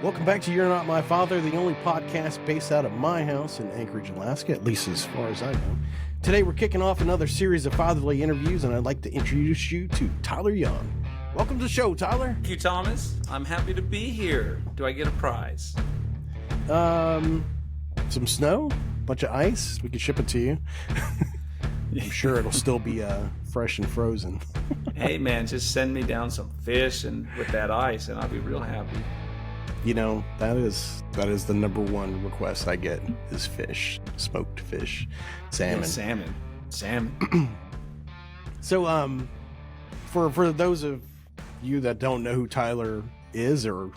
Welcome back to You're Not My Father, the only podcast based out of my house in Anchorage, Alaska, at least as far as I know. Today we're kicking off another series of fatherly interviews, and I'd like to introduce you to Tyler Young. Welcome to the show, Tyler. Thank you, Thomas. I'm happy to be here. Do I get a prize? Some snow, bunch of ice. We can ship it to you. I'm sure it'll still be fresh and frozen. Hey, man, just send me down some fish and with that ice, and I'll be real happy. You know, that is the number one request I get is fish, smoked fish, salmon. Yeah, salmon. So, for those of you that don't know who Tyler is, or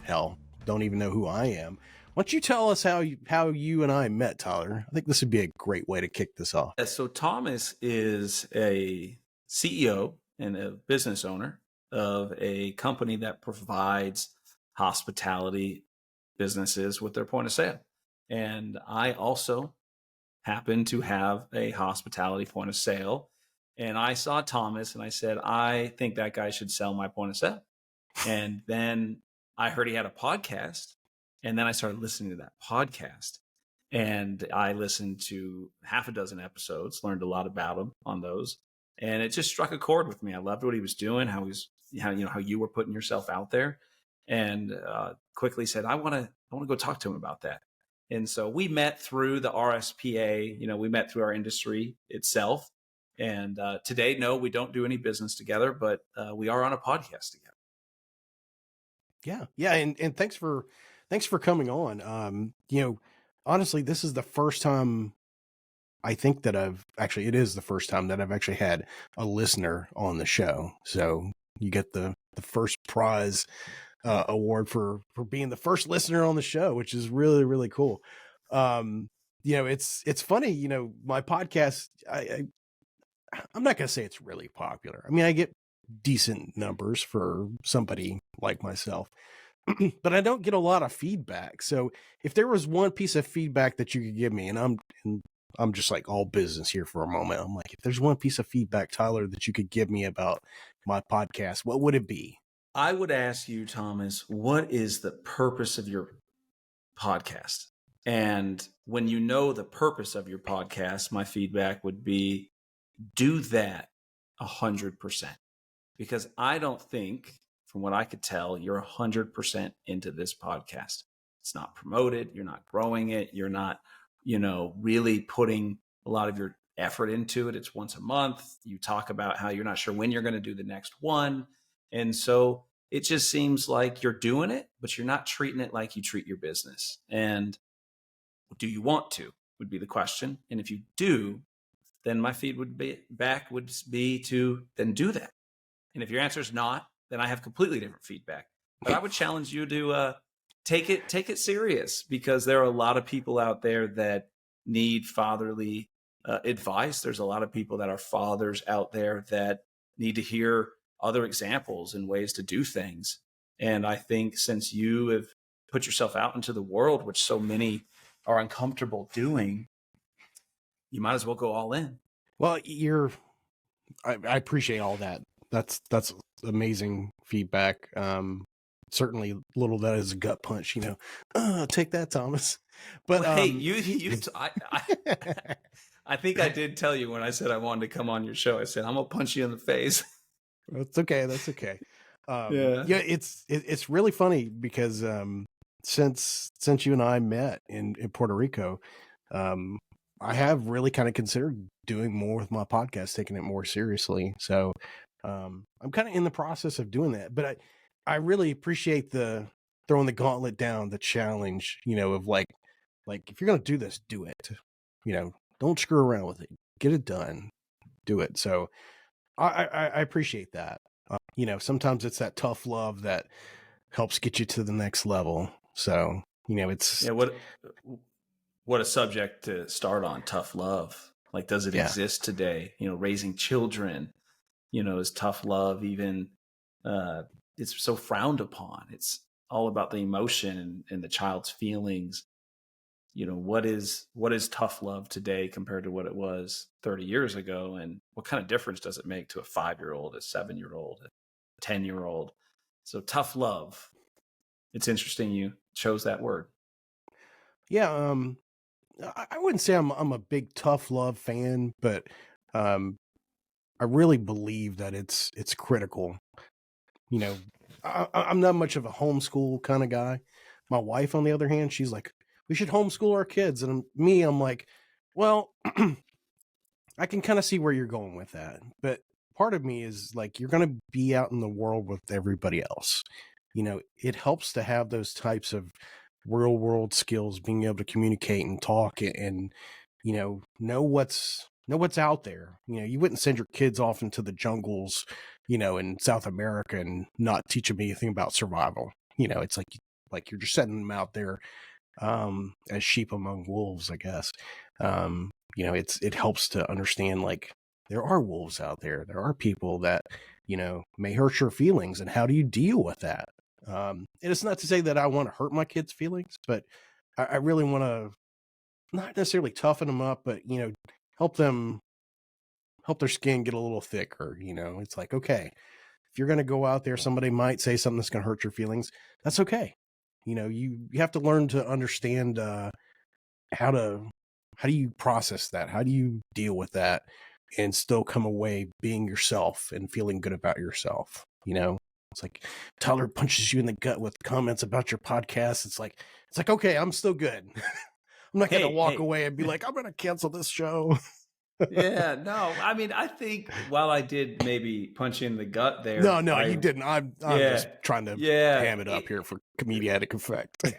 hell, don't even know who I am, why don't you tell us how you and I met, Tyler? I think this would be a great way to kick this off. Yeah, so Thomas is a CEO and a business owner of a company that provides hospitality businesses with their point of sale. And I also happen to have a hospitality point of sale. And I saw Thomas and I said, I think that guy should sell my point of sale. And then I heard he had a podcast. And then I started listening to that podcast. And I listened to half a dozen episodes, learned a lot about him on those. And it just struck a chord with me. I loved what he was doing, how you were putting yourself out there. And quickly said, I want to go talk to him about that. And so we met through the RSPA, we met through our industry itself. And today, no, we don't do any business together, but we are on a podcast together. Yeah. And thanks for coming on. Honestly, this is the first time I think that it is the first time that I've actually had a listener on the show. So you get the first prize award for being the first listener on the show, which is really, really cool. It's funny, my podcast, I'm not going to say it's really popular. I mean, I get decent numbers for somebody like myself, but I don't get a lot of feedback. So if there was one piece of feedback that you could give me, and I'm just like all business here for a moment. I'm like, if there's one piece of feedback, Tyler, that you could give me about my podcast, what would it be? I would ask you, Thomas, what is the purpose of your podcast? And when you know the purpose of your podcast, my feedback would be do that 100%. Because I don't think, from what I could tell, you're 100% into this podcast. It's not promoted. You're not growing it. You're not, really putting a lot of your effort into it. It's once a month. You talk about how you're not sure when you're going to do the next one. And so it just seems like you're doing it, but you're not treating it like you treat your business. And do you want to, would be the question. And if you do, then my feed would be to then do that. And if your answer is not, then I have completely different feedback. But I would challenge you to take it serious, because there are a lot of people out there that need fatherly advice. There's a lot of people that are fathers out there that need to hear other examples and ways to do things. And I think since you have put yourself out into the world, which so many are uncomfortable doing, you might as well go all in. Well, I appreciate all that. That's amazing feedback. Certainly little that is a gut punch, take that, Thomas. But well, hey, I think I did tell you when I said I wanted to come on your show, I said, I'm gonna punch you in the face. That's okay. That's okay. Yeah, it's really funny because since you and I met in Puerto Rico, I have really kind of considered doing more with my podcast, taking it more seriously. So I'm kind of in the process of doing that. But I really appreciate the throwing the gauntlet down, the challenge, of like if you're gonna do this, do it. Don't screw around with it. Get it done. Do it. So I appreciate that. Sometimes it's that tough love that helps get you to the next level. So, it's what a subject to start on, tough love. Like, does it exist today? Raising children, is tough love even, it's so frowned upon. It's all about the emotion and the child's feelings. What is tough love today compared to what it was 30 years ago? And what kind of difference does it make to a 5-year-old, a 7-year-old, a 10-year-old? So tough love. It's interesting you chose that word. Yeah, I wouldn't say I'm a big tough love fan, but um, I really believe that it's critical. You know, I'm not much of a homeschool kind of guy. My wife, on the other hand, she's like, we should homeschool our kids, and I'm like, well, I can kind of see where you're going with that, but part of me is like, you're going to be out in the world with everybody else. It helps to have those types of real world skills, being able to communicate and talk and know what's out there. You wouldn't send your kids off into the jungles, in South America and not teach them anything about survival. It's like you're just setting them out there as sheep among wolves, I guess. It helps to understand, like, there are wolves out there. There are people that, may hurt your feelings, and how do you deal with that? And it's not to say that I want to hurt my kids' feelings, but I really want to not necessarily toughen them up, but, help their skin get a little thicker. It's like, okay, if you're going to go out there, somebody might say something that's going to hurt your feelings. That's okay. You have to learn to understand how do you process that? How do you deal with that and still come away being yourself and feeling good about yourself? It's like Tyler punches you in the gut with comments about your podcast. It's like, okay, I'm still good. I'm not going to walk away and be like, I'm going to cancel this show. Yeah, no, I mean, I think while I did maybe punch you in the gut there, No, you didn't. I'm just trying to ham it up here for comedic effect.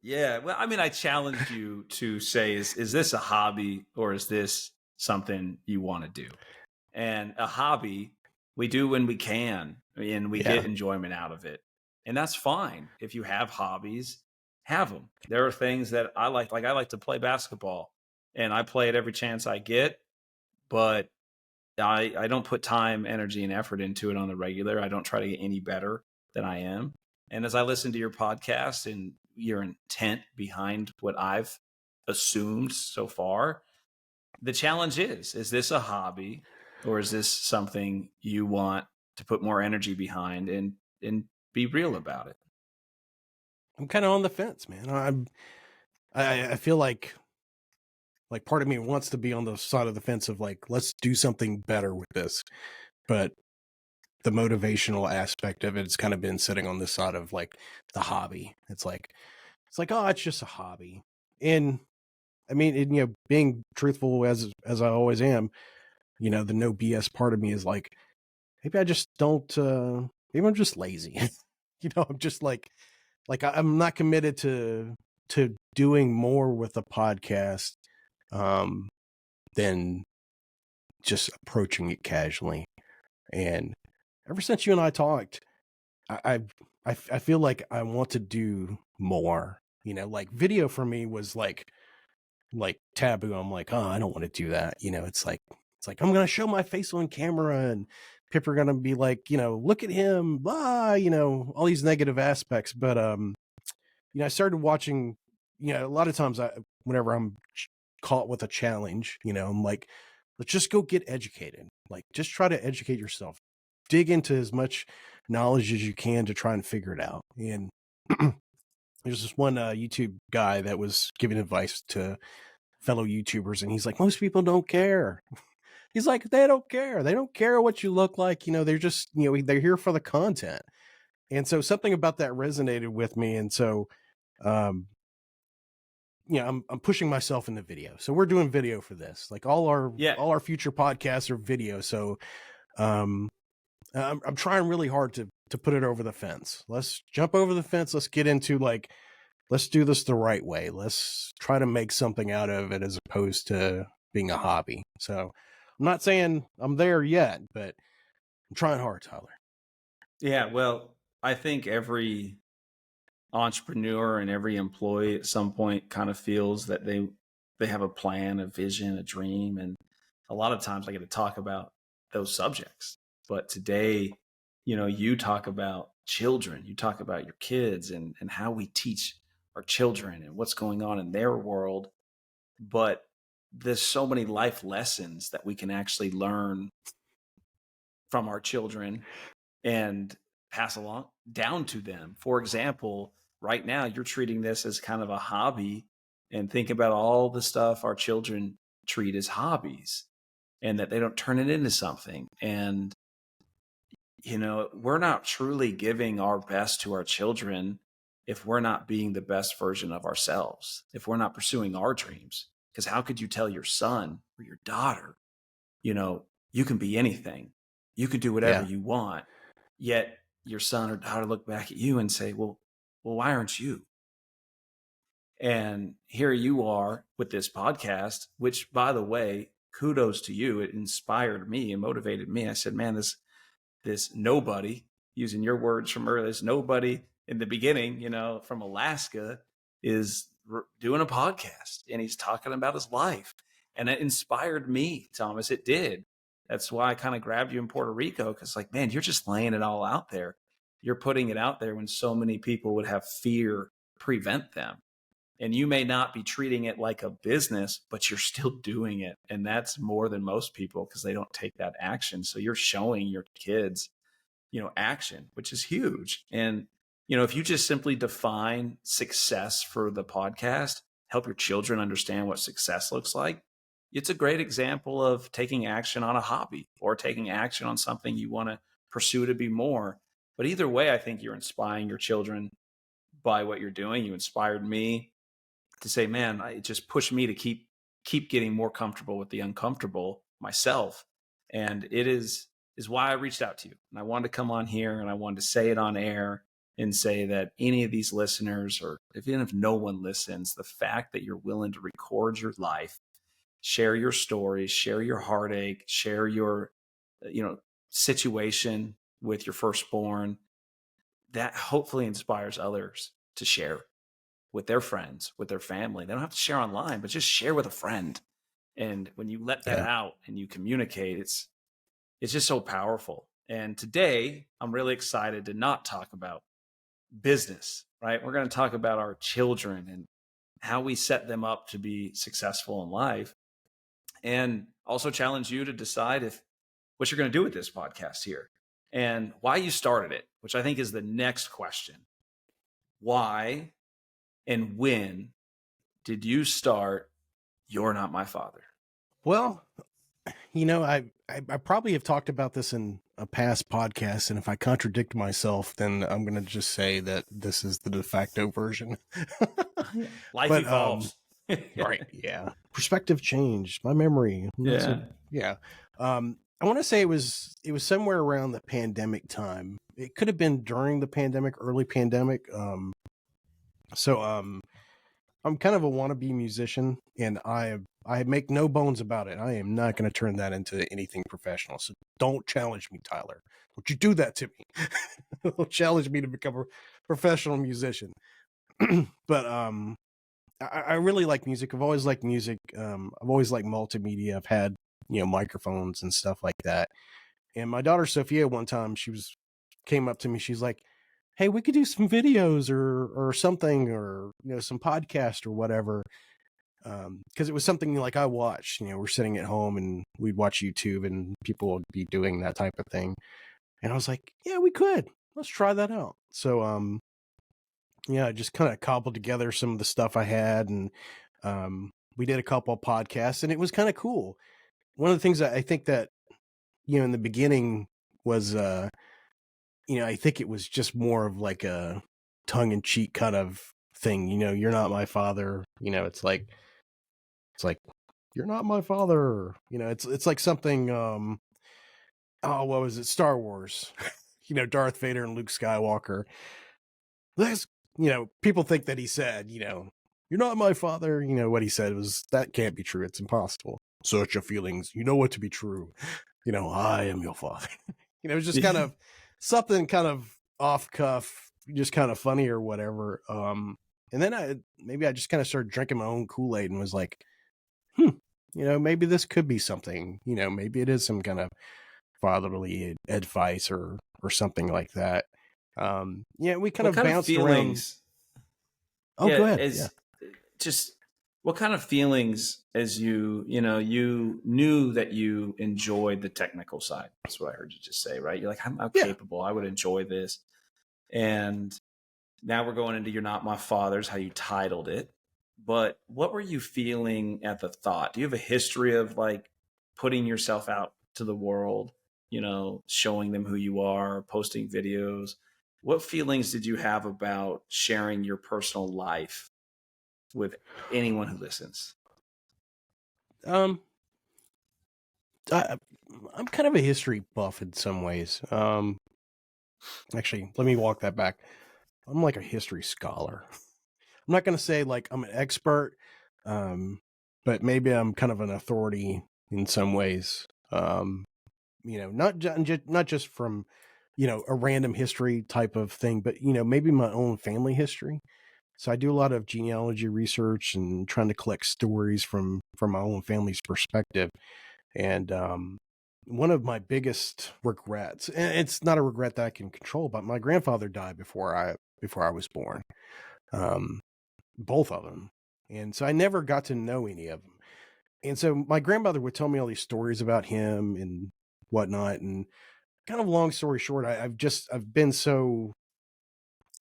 Yeah, well, I mean, I challenged you to say, is this a hobby or is this something you want to do? And a hobby we do when we can, and we get enjoyment out of it, and that's fine. If you have hobbies, have them. There are things that I like I like to play basketball, and I play it every chance I get, but I don't put time, energy, and effort into it on the regular. I don't try to get any better than I am. And as I listen to your podcast and your intent behind what I've assumed so far, the challenge is this a hobby or is this something you want to put more energy behind and be real about it? I'm kind of on the fence, man. I feel like part of me wants to be on the side of the fence of like, let's do something better with this. But the motivational aspect of it's kind of been sitting on this side of like the hobby. It's like, oh, it's just a hobby. And I mean, being truthful as I always am, the no BS part of me is like, maybe I just don't, maybe I'm just lazy. I'm just like I'm not committed to doing more with the podcast than just approaching it casually. And ever since you and I talked, I feel like I want to do more. Like video for me was like taboo. I'm like, oh, I don't want to do that. It's like I'm gonna show my face on camera and people are gonna be like, look at him, blah, all these negative aspects. But I started watching, a lot of times whenever I'm caught with a challenge, I'm like, let's just go get educated. Like, just try to educate yourself. Dig into as much knowledge as you can to try and figure it out. And there's this one YouTube guy that was giving advice to fellow YouTubers, and he's like, most people don't care. He's like, they don't care. They don't care what you look like. They're just, they're here for the content. And so something about that resonated with me. And so, I'm pushing myself into video. So we're doing video for this. Like all our future podcasts are video. So, I'm trying really hard to put it over the fence. Let's jump over the fence. Let's get into let's do this the right way. Let's try to make something out of it as opposed to being a hobby. So I'm not saying I'm there yet, but I'm trying hard, Tyler. Yeah, well, I think every entrepreneur and every employee at some point kind of feels that they have a plan, a vision, a dream, and a lot of times I get to talk about those subjects. But today, you talk about children, you talk about your kids and how we teach our children and what's going on in their world. But there's so many life lessons that we can actually learn from our children and pass along down to them. For example, right now you're treating this as kind of a hobby, and think about all the stuff our children treat as hobbies and that they don't turn it into something. And, we're not truly giving our best to our children if we're not being the best version of ourselves, if we're not pursuing our dreams. Because how could you tell your son or your daughter, you can be anything, you can do whatever Yeah. you want, yet your son or daughter look back at you and say, well, why aren't you? And here you are with this podcast, which, by the way, kudos to you. It inspired me and motivated me. I said, man, this nobody, using your words from earlier, this nobody in the beginning, from Alaska, is doing a podcast, and he's talking about his life. And it inspired me, Thomas. It did. That's why I kind of grabbed you in Puerto Rico, because like, man, you're just laying it all out there. You're putting it out there when so many people would have fear prevent them. And you may not be treating it like a business, but you're still doing it. And that's more than most people, because they don't take that action. So you're showing your kids, action, which is huge. And, if you just simply define success for the podcast, help your children understand what success looks like, it's a great example of taking action on a hobby or taking action on something you want to pursue to be more. But either way, I think you're inspiring your children by what you're doing. You inspired me to say, man, it just pushed me to keep getting more comfortable with the uncomfortable myself. And it is why I reached out to you. And I wanted to come on here, and I wanted to say it on air and say that any of these listeners, or even if no one listens, the fact that you're willing to record your life, share your stories, share your heartache, share your, situation with your firstborn, that hopefully inspires others to share with their friends, with their family. They don't have to share online, but just share with a friend. And when you let that Yeah. out and you communicate, it's just so powerful. And today I'm really excited to not talk about business, right? We're going to talk about our children and how we set them up to be successful in life, and also challenge you to decide what you're going to do with this podcast here and why you started it, which I think is the next question. Why and when did you start You're Not My Father? Well, I probably have talked about this in a past podcast, and if I contradict myself, then I'm going to just say that this is the de facto version. Life But evolves. right, yeah. Perspective change, my memory. Yeah. Yeah. I want to say it was somewhere around the pandemic time. It could have been during the pandemic, early pandemic. So I'm kind of a wannabe musician, and I make no bones about it. I am not going to turn that into anything professional. So don't challenge me, Tyler. Don't you do that to me. Don't challenge me to become a professional musician. But I really like music. I've always liked music. I've always liked multimedia. I've had microphones and stuff like that. And my daughter Sophia, one time, came up to me. She's like, "Hey, we could do some videos or something, or some podcast or whatever." Because it was something like I watched. We're sitting at home and we'd watch YouTube, and people would be doing that type of thing. And I was like, "Yeah, we could. Let's try that out." So I just kind of cobbled together some of the stuff I had, and we did a couple of podcasts, and it was kind of cool. One of the things that I think that in the beginning was I think it was just more of like a tongue-in-cheek kind of thing. You're not my father. It's like you're not my father. It's like something. What was it? Star Wars. Darth Vader and Luke Skywalker. That's people think that he said, you're not my father. What he said was, that can't be true. It's impossible. Search your feelings. You know what to be true. I am your father. It's just kind of something kind of off cuff, just kind of funny or whatever. And then I just kind of started drinking my own Kool-Aid and was like, maybe this could be something, maybe it is some kind of fatherly advice or something like that. We kind What of kind of bounced feelings? around. Yeah, Go ahead. as just what kind of feelings as you knew that you enjoyed the technical side? That's what I heard you just say, right? You're like, I'm Yeah. capable. I would enjoy this. And now we're going into You're Not My Father's, how you titled it. But what were you feeling at the thought? Do you have a history of like putting yourself out to the world, showing them who you are, posting videos? What feelings did you have about sharing your personal life with anyone who listens? Um, I, I'm kind of a history buff in some ways. Actually, let me walk that back. I'm like a history scholar. I'm not going to say like I'm an expert, but maybe I'm kind of an authority in some ways. Not just from a random history type of thing, but maybe my own family history. So I do a lot of genealogy research and trying to collect stories from my own family's perspective. And one of my biggest regrets, and it's not a regret that I can control, but my grandfather died before I was born. Um, both of them. And so I never got to know any of them. And so my grandmother would tell me all these stories about him and whatnot. And kind of long story short, I've been so,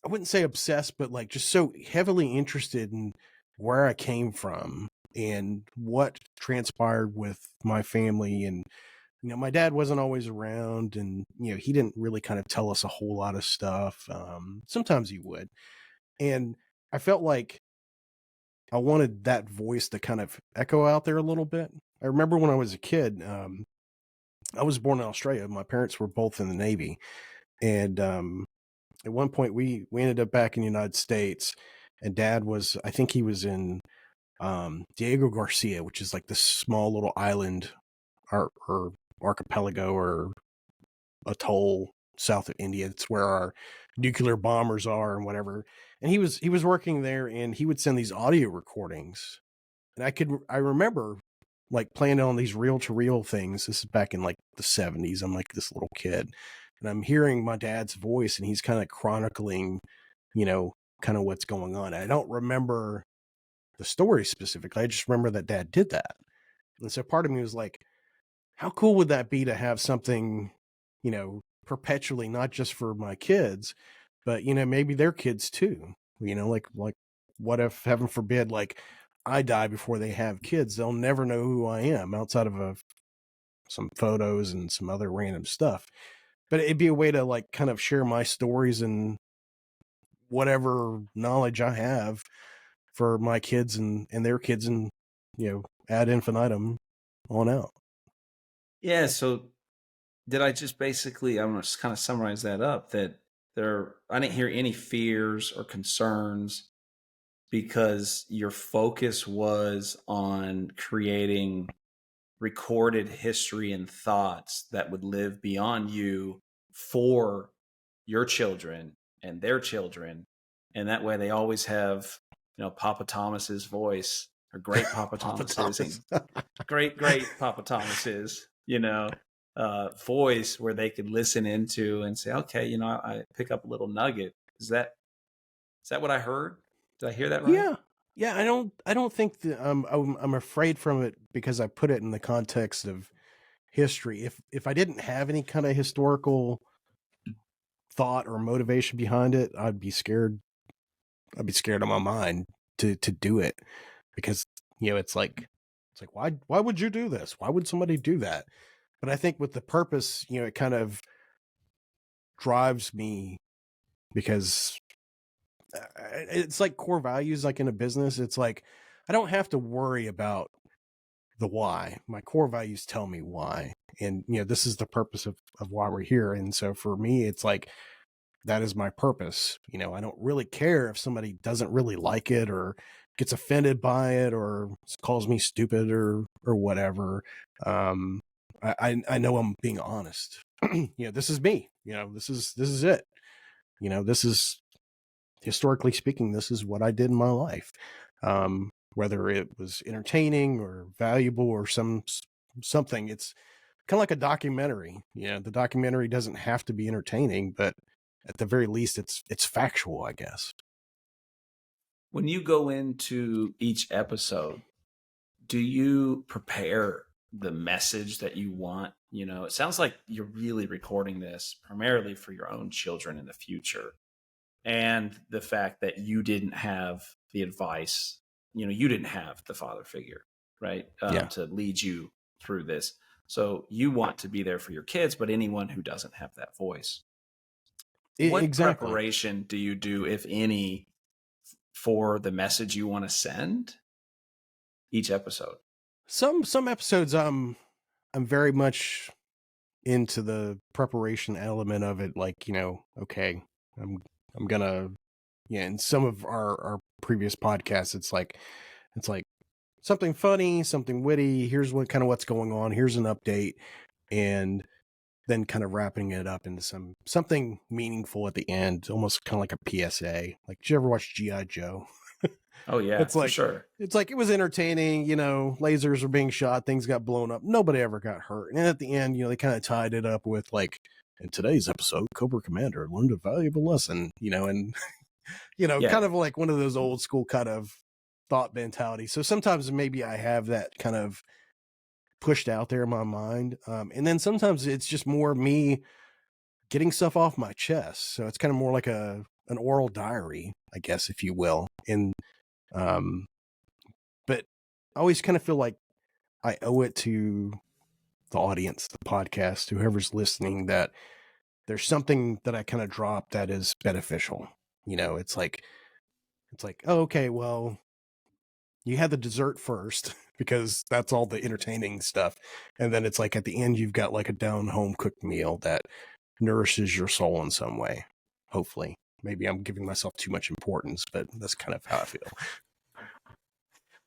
I wouldn't say obsessed, but like just so heavily interested in where I came from and what transpired with my family. And my dad wasn't always around, and he didn't really kind of tell us a whole lot of stuff. Sometimes he would, and I felt like I wanted that voice to kind of echo out there a little bit. I remember when I was a kid, I was born in Australia. My parents were both in the Navy, and at one point we ended up back in the United States, and Dad was, I think he was in Diego Garcia, which is like this small little island or archipelago or atoll south of India. It's where our nuclear bombers are and whatever. And he was working there, and he would send these audio recordings. And I remember like playing on these reel to reel things. This is back in like the 70s. I'm like this little kid, and I'm hearing my dad's voice, and he's kind of chronicling, kind of what's going on. I don't remember the story specifically. I just remember that Dad did that. And so part of me was like, how cool would that be to have something, perpetually, not just for my kids, but, maybe their kids too, like what if, heaven forbid, like I die before they have kids, they'll never know who I am outside of some photos and some other random stuff. But it'd be a way to like kind of share my stories and whatever knowledge I have for my kids and their kids, and, ad infinitum on out. Yeah. So did I just basically, I'm going to just kind of summarize that up, that I didn't hear any fears or concerns because your focus was on creating recorded history and thoughts that would live beyond you for your children and their children. And that way they always have, Papa Thomas's voice, or great Papa Papa Thomas's Thomas. and great Papa Thomas's, voice where they could listen into and say, okay, I pick up a little nugget. Is that what I heard? Did I hear that right? Yeah, I don't think that I'm afraid from it because I put it in the context of history. If I didn't have any kind of historical thought or motivation behind it, I'd be scared. I'd be scared of my mind to do it, because it's like why would you do this? Why would somebody do that? But I think with the purpose, it kind of drives me, because it's like core values, like in a business. It's like I don't have to worry about the why. My core values tell me why. And, this is the purpose of why we're here. And so for me, it's like, that is my purpose. I don't really care if somebody doesn't really like it or gets offended by it or calls me stupid or whatever. I know I'm being honest. This is me. This is it. This is, historically speaking, this is what I did in my life. Whether it was entertaining or valuable or something, it's kind of like a documentary. The documentary doesn't have to be entertaining, but at the very least, it's factual, I guess. When you go into each episode, do you prepare the message that you want? It sounds like you're really recording this primarily for your own children in the future. and the fact that you didn't have the advice, you didn't have the father figure, right? Yeah. To lead you through this. So you want to be there for your kids, but anyone who doesn't have that voice. What Exactly. preparation do you do, if any, for the message you want to send each episode? Some episodes I'm very much into the preparation element of it, like, okay, I'm gonna, in some of our previous podcasts, it's like something funny, something witty, here's what's going on, here's an update, and then kind of wrapping it up into something meaningful at the end, almost kind of like a PSA. Like, did you ever watch G.I. Joe? Oh yeah, It's for like sure. it's like it was entertaining, lasers were being shot, things got blown up, nobody ever got hurt. And at the end, they kind of tied it up with like, in today's episode, Cobra Commander learned a valuable lesson, and Yeah. kind of like one of those old school kind of thought mentality. So sometimes maybe I have that kind of pushed out there in my mind. And then sometimes it's just more me getting stuff off my chest. So it's kind of more like an oral diary, I guess, if you will. And but I always kind of feel like I owe it to the audience, the podcast, whoever's listening, that there's something that I kind of drop that is beneficial. It's like, oh, okay, well, you had the dessert first because that's all the entertaining stuff. And then it's like at the end, you've got like a down home cooked meal that nourishes your soul in some way. Hopefully. Maybe I'm giving myself too much importance, but that's kind of how I feel.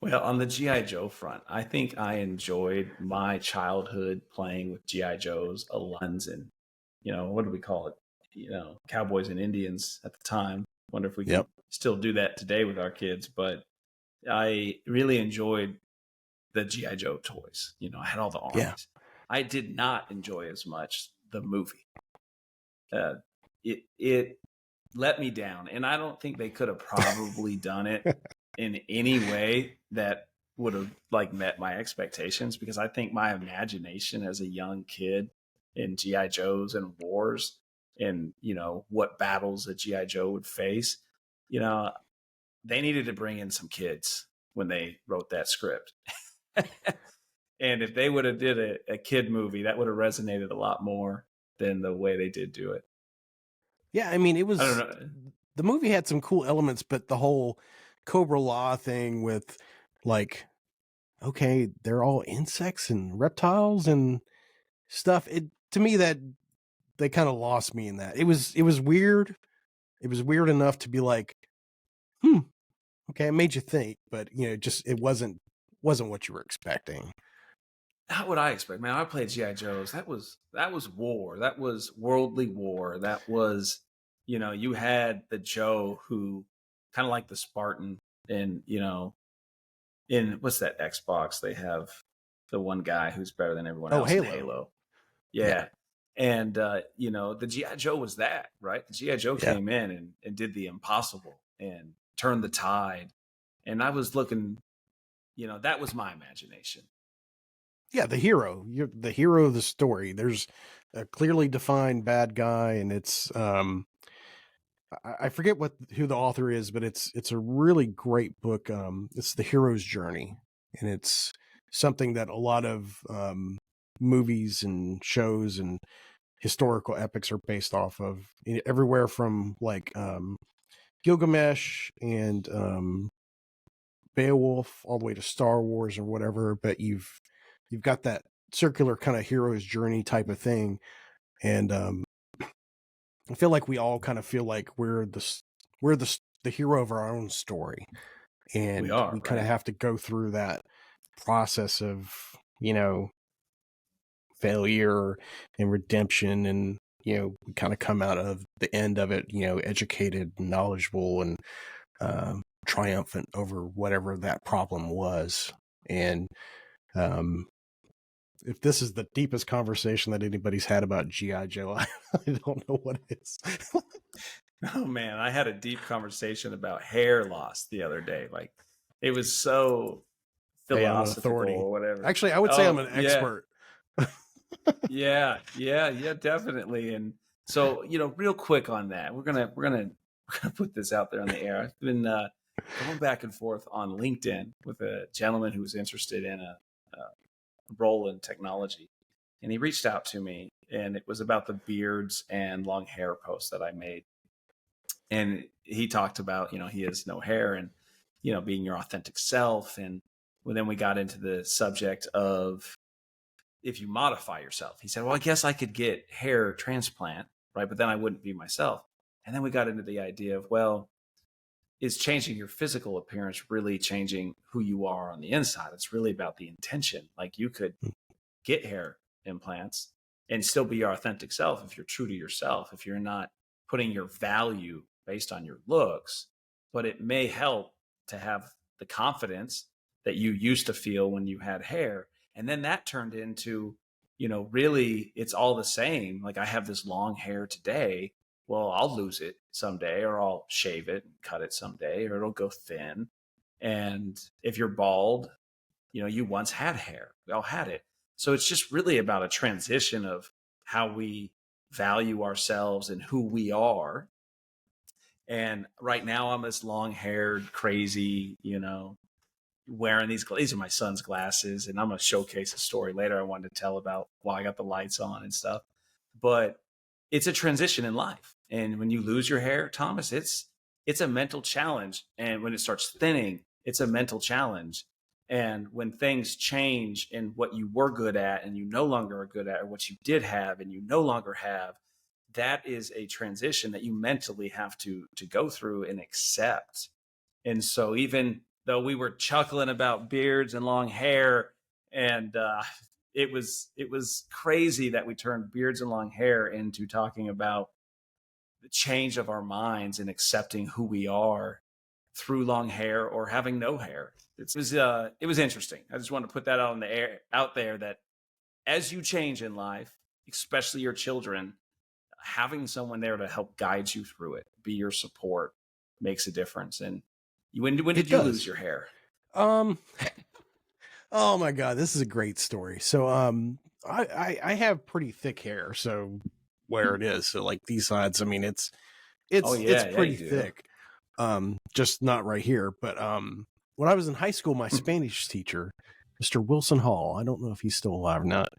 Well, on the G.I. Joe front, I think I enjoyed my childhood playing with G.I. Joes, a lens, and, what do we call it? Cowboys and Indians at the time. Wonder if we can Yep. still do that today with our kids. But I really enjoyed the G.I. Joe toys. I had all the armies. Yeah. I did not enjoy as much the movie. It let me down. And I don't think they could have probably done it in any way that would have met my expectations, because I think my imagination as a young kid in GI Joes and wars and what battles a GI Joe would face, they needed to bring in some kids when they wrote that script. And if they would have did a kid movie, that would have resonated a lot more than the way they did do it. Yeah, I mean, I don't know. the movie had some cool elements, but the whole Cobra Law thing with like, okay, they're all insects and reptiles and stuff. To me, that they kind of lost me in that. It was weird. It was weird enough to be like, okay, it made you think, but just it wasn't what you were expecting. Not what I expect, man. I played GI Joes. That was war. That was worldly war. That was, you had the Joe who kind of like the Spartan, and in what's that Xbox? They have the one guy who's better than everyone else in Halo. Yeah. And the GI Joe was that, right? The GI Joe came in and did the impossible and turned the tide. And I was looking, that was my imagination. Yeah, the hero. You're the hero of the story. There's a clearly defined bad guy, and it's I forget who the author is, but it's a really great book. It's The Hero's Journey, and it's something that a lot of movies and shows and historical epics are based off of. Everywhere from like Gilgamesh and Beowulf all the way to Star Wars or whatever, but you've got that circular kind of hero's journey type of thing. And I feel like we all kind of feel like we're the hero of our own story. And we kind of have to go through that process of, failure and redemption, and we kind of come out of the end of it, educated, knowledgeable, and triumphant over whatever that problem was. And if this is the deepest conversation that anybody's had about G.I. Joe, I don't know what it is. Oh man, I had a deep conversation about hair loss the other day. Like, it was so philosophical or whatever. Actually, I would say I'm an expert. Yeah, definitely. And so, real quick on that, we're gonna we're going to put this out there on the air. I've been going back and forth on LinkedIn with a gentleman who was interested in a role in technology. And he reached out to me, and it was about the beards and long hair post that I made. And he talked about, he has no hair and, being your authentic self. And then we got into the subject of if you modify yourself. He said, well, I guess I could get hair transplant, right? But then I wouldn't be myself. And then we got into the idea of, well, is changing your physical appearance really changing who you are on the inside? It's really about the intention. Like you could get hair implants and still be your authentic self if you're true to yourself, if you're not putting your value based on your looks, but it may help to have the confidence that you used to feel when you had hair. And then that turned into, really it's all the same. Like I have this long hair today. Well, I'll lose it someday, or I'll shave it and cut it someday, or it'll go thin. And if you're bald, you once had hair. We all had it. So it's just really about a transition of how we value ourselves and who we are. And right now I'm this long haired, crazy, wearing these are my son's glasses, and I'm going to showcase a story later I wanted to tell about why I got the lights on and stuff. But it's a transition in life. And when you lose your hair, Thomas, it's a mental challenge. And when it starts thinning, it's a mental challenge. And when things change and what you were good at and you no longer are good at, or what you did have and you no longer have, that is a transition that you mentally have to go through and accept. And so even though we were chuckling about beards and long hair, and it was crazy that we turned beards and long hair into talking about the change of our minds and accepting who we are through long hair or having no hair. It was interesting. I just want to put that out there that as you change in life, especially your children, having someone there to help guide you through it, be your support, makes a difference. And when did you lose your hair? Oh my God, this is a great story. So I have pretty thick hair, so where it is, so like these sides, I mean it's pretty thick. Just not right here. But when I was in high school, my Spanish teacher, Mr. Wilson Hall, I don't know if he's still alive or not.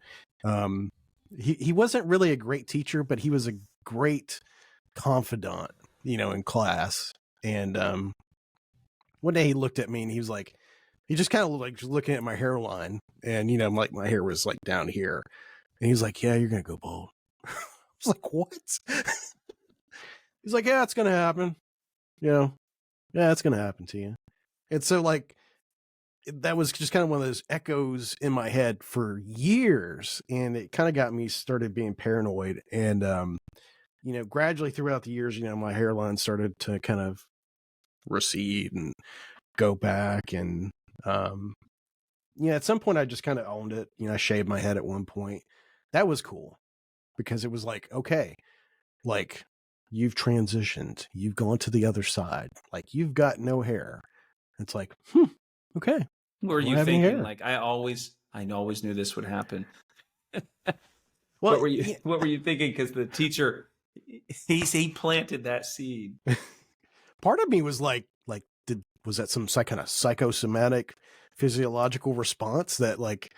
He wasn't really a great teacher, but he was a great confidant, in class. And one day he looked at me and he was like, he just kind of like just looking at my hairline, and like my hair was like down here, and he's like, "Yeah, you're gonna go bald." I was like, "What?" He's like, "Yeah, it's gonna happen. Yeah, it's gonna happen to you." And so like that was just kind of one of those echoes in my head for years, and it kind of got me started being paranoid. And gradually throughout the years, my hairline started to kind of recede and go back. And at some point I just kind of owned it. I shaved my head at one point. That was cool because it was like, okay, like you've transitioned, you've gone to the other side, like you've got no hair. It's like, okay. Were you thinking like, I always knew this would happen? Well, what were you thinking? Because the teacher, he planted that seed. Part of me was like, was that some kind of psychosomatic physiological response that like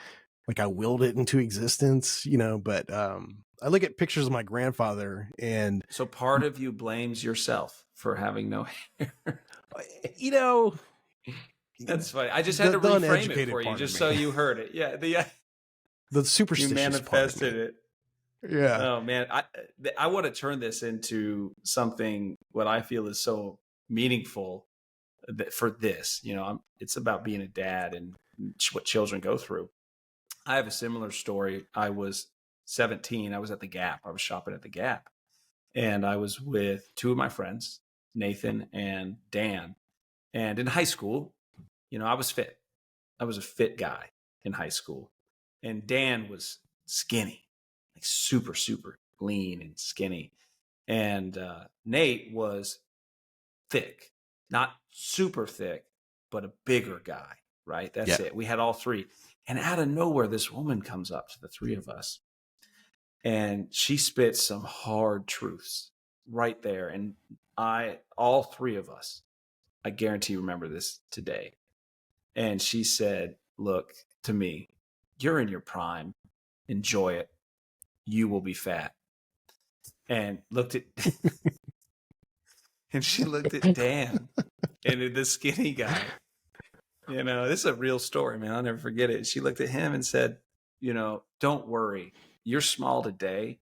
I willed it into existence, but I look at pictures of my grandfather, and so part of you blames yourself for having no hair. That's funny. I just had to reframe it for you just so you heard it. Yeah. The superstitious you manifested it. Yeah. Oh man. I want to turn this into something what I feel is so meaningful for this. It's about being a dad and what children go through. I have a similar story. I was 17. I was at the Gap. I was shopping at the Gap, and I was with two of my friends, Nathan and Dan. And in high school, I was fit. I was a fit guy in high school. And Dan was skinny, like super, super lean and skinny. And Nate was thick, not super thick, but a bigger guy, right? That's it. We had all three. And out of nowhere, this woman comes up to the three of us, and she spits some hard truths. right there. And all three of us, I guarantee remember this today. And she said, look, to me, you're in your prime. Enjoy it. You will be fat. And looked at, and she looked at Dan and the skinny guy. You know, this is a real story, man. I'll never forget it. She looked at him and said, you know, don't worry. You're small today,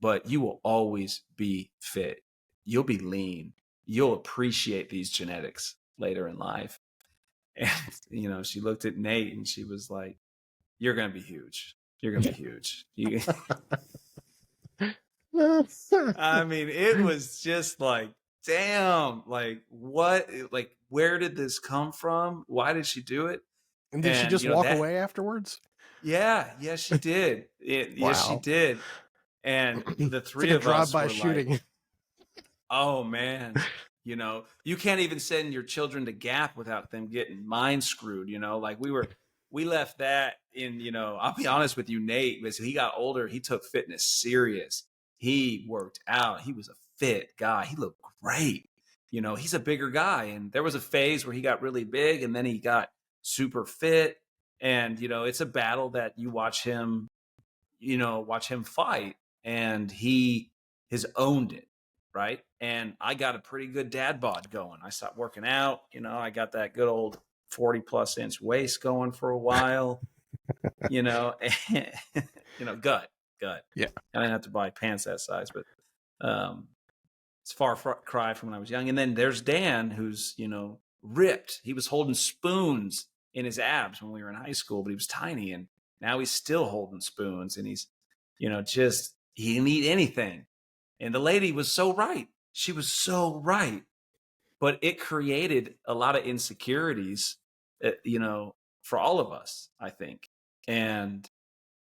but you will always be fit. You'll be lean. You'll appreciate these genetics later in life. And, you know, she looked at Nate and she was like, you're going to be huge. You're going to be huge. I mean, it was just like, damn, like what, like, where did this come from? Why did she do it? And did she just you know, walk away afterwards? Yeah, she did. Yes, she Wow. did. And the three It's like of us drive-by were shooting. like, oh man, you know, you can't even send your children to Gap without them getting mind screwed, you know, like we left that in, you know, I'll be honest with you, Nate, as he got older, he took fitness serious. He worked out. He was a fit guy. He looked great. You know, he's a bigger guy. And there was a phase where he got really big and then he got super fit. And, you know, it's a battle that you watch him, you know, watch him fight. And he has owned it. Right. And I got a pretty good dad bod going. I stopped working out. You know, I got that good old 40+ inch waist going for a while, you know, and, you know, gut. Yeah. I didn't have to buy pants that size, but it's far cry from when I was young. And then there's Dan, who's, you know, ripped. He was holding spoons in his abs when we were in high school, but he was tiny. And now he's still holding spoons and he's, you know, just, he didn't eat anything. And the lady was so right. She was so right. But it created a lot of insecurities, you know, for all of us, I think. And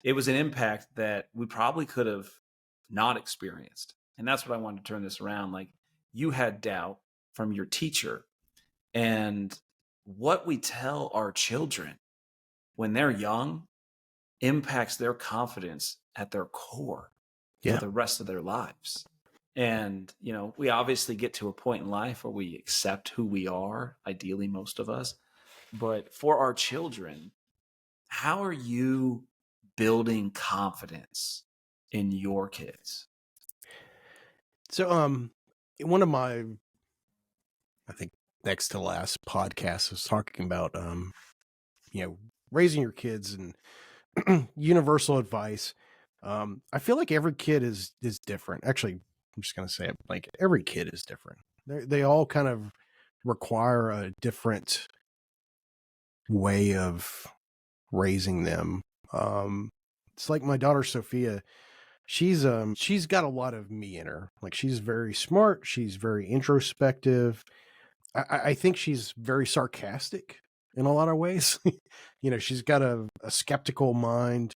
it was an impact that we probably could have not experienced. And that's what I wanted to turn this around. Like, you had doubt from your teacher, and what we tell our children when they're young impacts their confidence at their core for the rest of their lives. And, you know, we obviously get to a point in life where we accept who we are, ideally most of us. But for our children, how are you building confidence in your kids? So, one of my, I think next to last podcast was talking about, you know, raising your kids and universal advice. I feel like every kid is different. Actually, I'm just going to say it, like every kid is different. They all kind of require a different way of raising them. It's like my daughter Sophia. She's got a lot of me in her. Like, she's very smart. She's very introspective. I think she's very sarcastic in a lot of ways. You know, she's got a skeptical mind.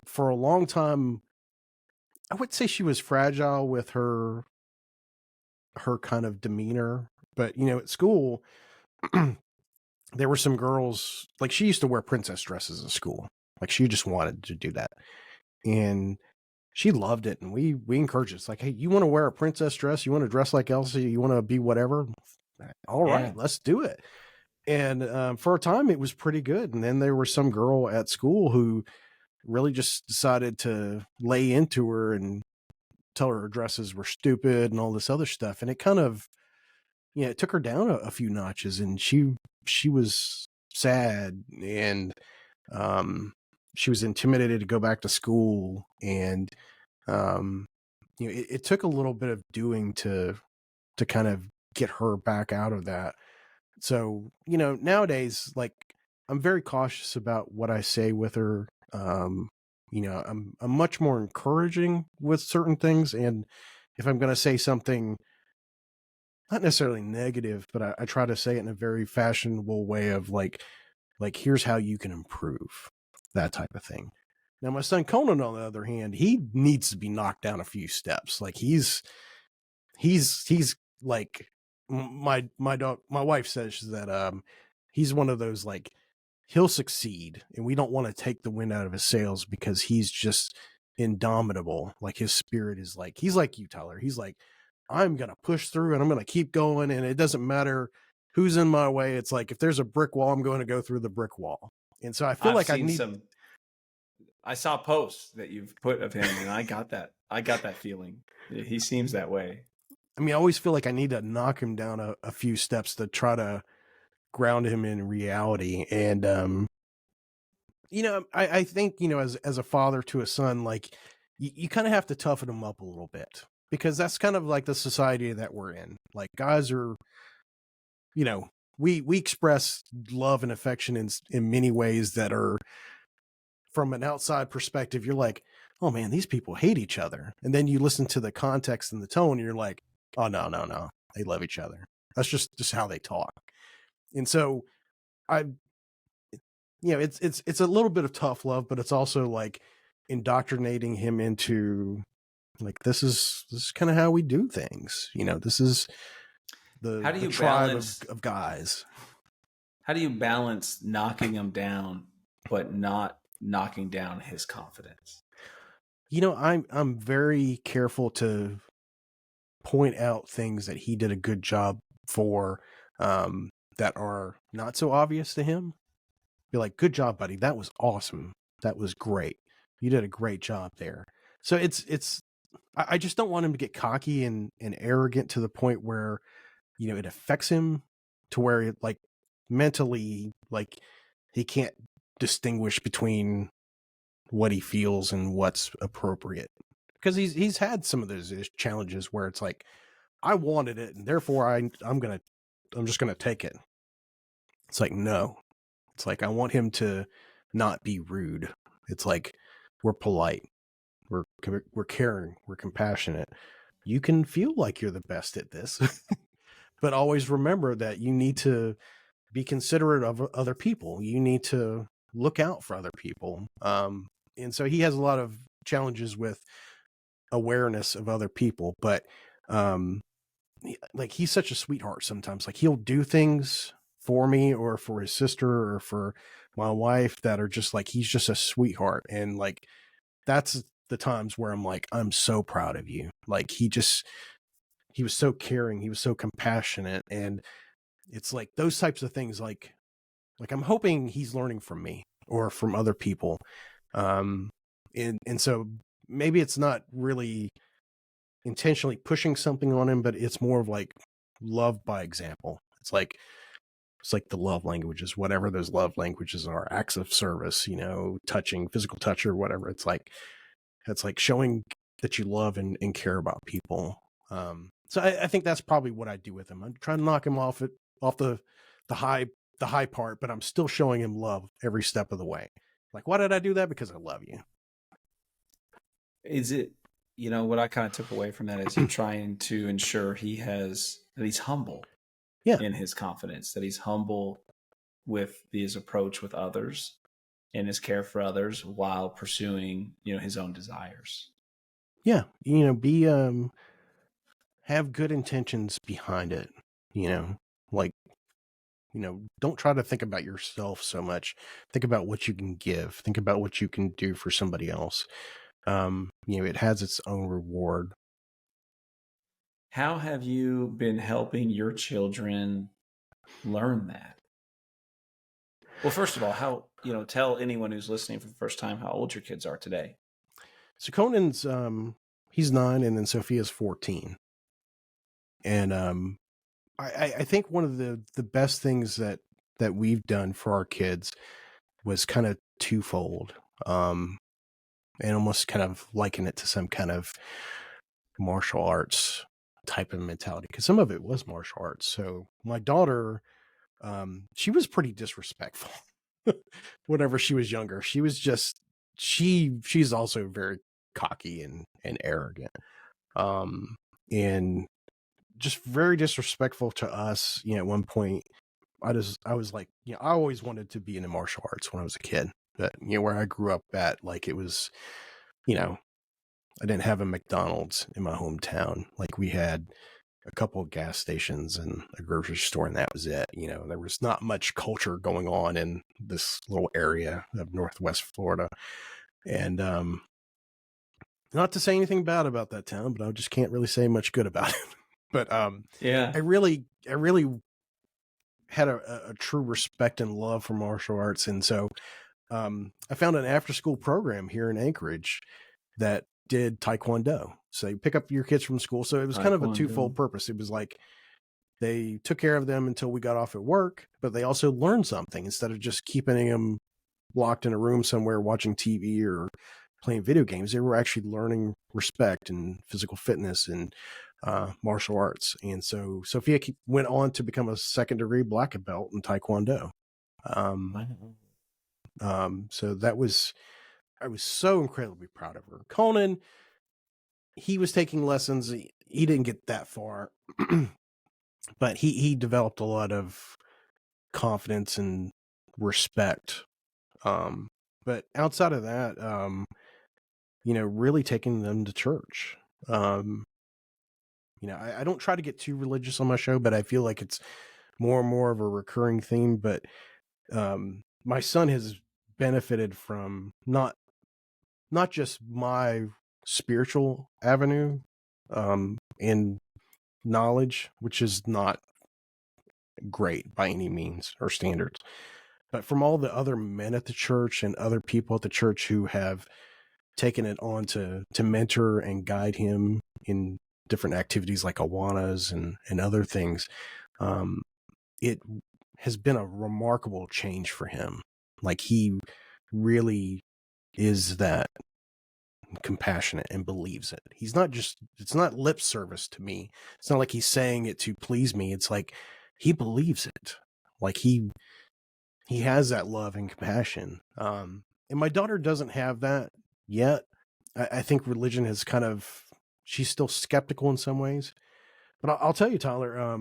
For a long time, I would say she was fragile with her kind of demeanor. But, you know, at school, there were some girls, like, she used to wear princess dresses at school. Like, she just wanted to do that. And she loved it. And we encouraged it. It's like, hey, you want to wear a princess dress? You want to dress like Elsa? You want to be whatever? All right, let's do it. And for a time, it was pretty good. And then there was some girl at school who really just decided to lay into her and tell her dresses were stupid and all this other stuff. And it kind of, you know, it took her down a few notches, and she was sad, and she was intimidated to go back to school. And, you know, it took a little bit of doing to kind of get her back out of that. So, you know, nowadays, like, I'm very cautious about what I say with her. You know, I'm much more encouraging with certain things. And if I'm going to say something, not necessarily negative, but I try to say it in a very fashionable way of like, here's how you can improve, that type of thing. Now, my son Conan, on the other hand, he needs to be knocked down a few steps. Like, he's like, my wife says that he's one of those, like, he'll succeed and we don't want to take the wind out of his sails because he's just indomitable. Like his spirit is like, he's like you, Tyler. He's like, I'm going to push through and I'm going to keep going. And it doesn't matter who's in my way. It's like, if there's a brick wall, I'm going to go through the brick wall. And so I feel like I saw posts that you've put of him, and I got that feeling. He seems that way. I mean, I always feel like I need to knock him down a few steps to try to ground him in reality. And, you know, I think, you know, as a father to a son, like you kind of have to toughen him up a little bit, because that's kind of like the society that we're in. Like guys are, you know, we express love and affection in many ways that are, from an outside perspective, you're like, oh man, these people hate each other. And then you listen to the context and the tone, and you're like, oh no, they love each other. That's just how they talk. And so you know, it's a little bit of tough love, but it's also like indoctrinating him into like, this is kind of how we do things. You know, this is the tribe of guys. How do you balance knocking him down, but not knocking down his confidence? You know, I'm very careful to point out things that he did a good job for, that are not so obvious to him. Be like, good job, buddy. That was awesome. That was great. You did a great job there. So I just don't want him to get cocky and arrogant to the point where, you know, it affects him to where it, like, mentally, like, he can't distinguish between what he feels and what's appropriate. Because he's had some of those challenges where it's like, I wanted it, and therefore I'm just gonna take it. It's like, no. It's like, I want him to not be rude. It's like, we're polite, we're caring, we're compassionate. You can feel like you're the best at this, but always remember that you need to be considerate of other people. You need to look out for other people. And so he has a lot of challenges with awareness of other people, but like, he's such a sweetheart sometimes. Like, he'll do things for me or for his sister or for my wife that are just like, he's just a sweetheart. And like, that's the times where I'm like, I'm so proud of you. Like, he was so caring, he was so compassionate. And it's like those types of things, like I'm hoping he's learning from me or from other people. And so maybe it's not really intentionally pushing something on him, but it's more of like love by example. It's like the love languages, whatever those love languages are, acts of service, you know, touching, physical touch or whatever. It's like showing that you love and care about people. So I think that's probably what I do with him. I'm trying to knock him off the high part, but I'm still showing him love every step of the way. Like, why did I do that? Because I love you. Is it, you know, what I kind of took away from that is you're trying to ensure that he's humble in his confidence, that he's humble with his approach with others and his care for others while pursuing, you know, his own desires. Yeah. You know, have good intentions behind it, you know, like, you know, don't try to think about yourself so much. Think about what you can give. Think about what you can do for somebody else. You know, it has its own reward. How have you been helping your children learn that? Well, first of all, tell anyone who's listening for the first time how old your kids are today. So Conan's, he's 9, and then Sophia's 14. And I think one of the best things that we've done for our kids was kind of twofold, and almost kind of liken it to some kind of martial arts type of mentality, because some of it was martial arts. So my daughter, she was pretty disrespectful whenever she was younger. She was just, she's also very cocky and arrogant, and just very disrespectful to us. You know, at one point I was like, you know, I always wanted to be in the martial arts when I was a kid, but you know, where I grew up at, like, it was, you know, I didn't have a McDonald's in my hometown. Like, we had a couple of gas stations and a grocery store, and that was it. You know, there was not much culture going on in this little area of Northwest Florida. And Not to say anything bad about that town, but I just can't really say much good about it. But Yeah. I really had a true respect and love for martial arts, and so I found an after school program here in Anchorage that did Taekwondo. So you pick up your kids from school. So it was kind of a twofold purpose. It was like they took care of them until we got off at work, but they also learned something instead of just keeping them locked in a room somewhere watching TV or playing video games. They were actually learning respect and physical fitness and martial arts. And so Sophia went on to become a second-degree black belt in Taekwondo. So that was, I was so incredibly proud of her. Conan, he was taking lessons. He didn't get that far, but he developed a lot of confidence and respect. But outside of that, really taking them to church. I don't try to get too religious on my show, but I feel like it's more and more of a recurring theme. But my son has benefited from not just my spiritual avenue and knowledge, which is not great by any means or standards, but from all the other men at the church and other people at the church who have taken it on to mentor and guide him in different activities like Awanas and other things. It has been a remarkable change for him. Like, he really is that compassionate and believes it. He's not just, it's not lip service to me. It's not like he's saying it to please me. It's like he believes it. Like he has that love and compassion. And my daughter doesn't have that yet. I think religion has she's still skeptical in some ways. But I'll tell you, Tyler,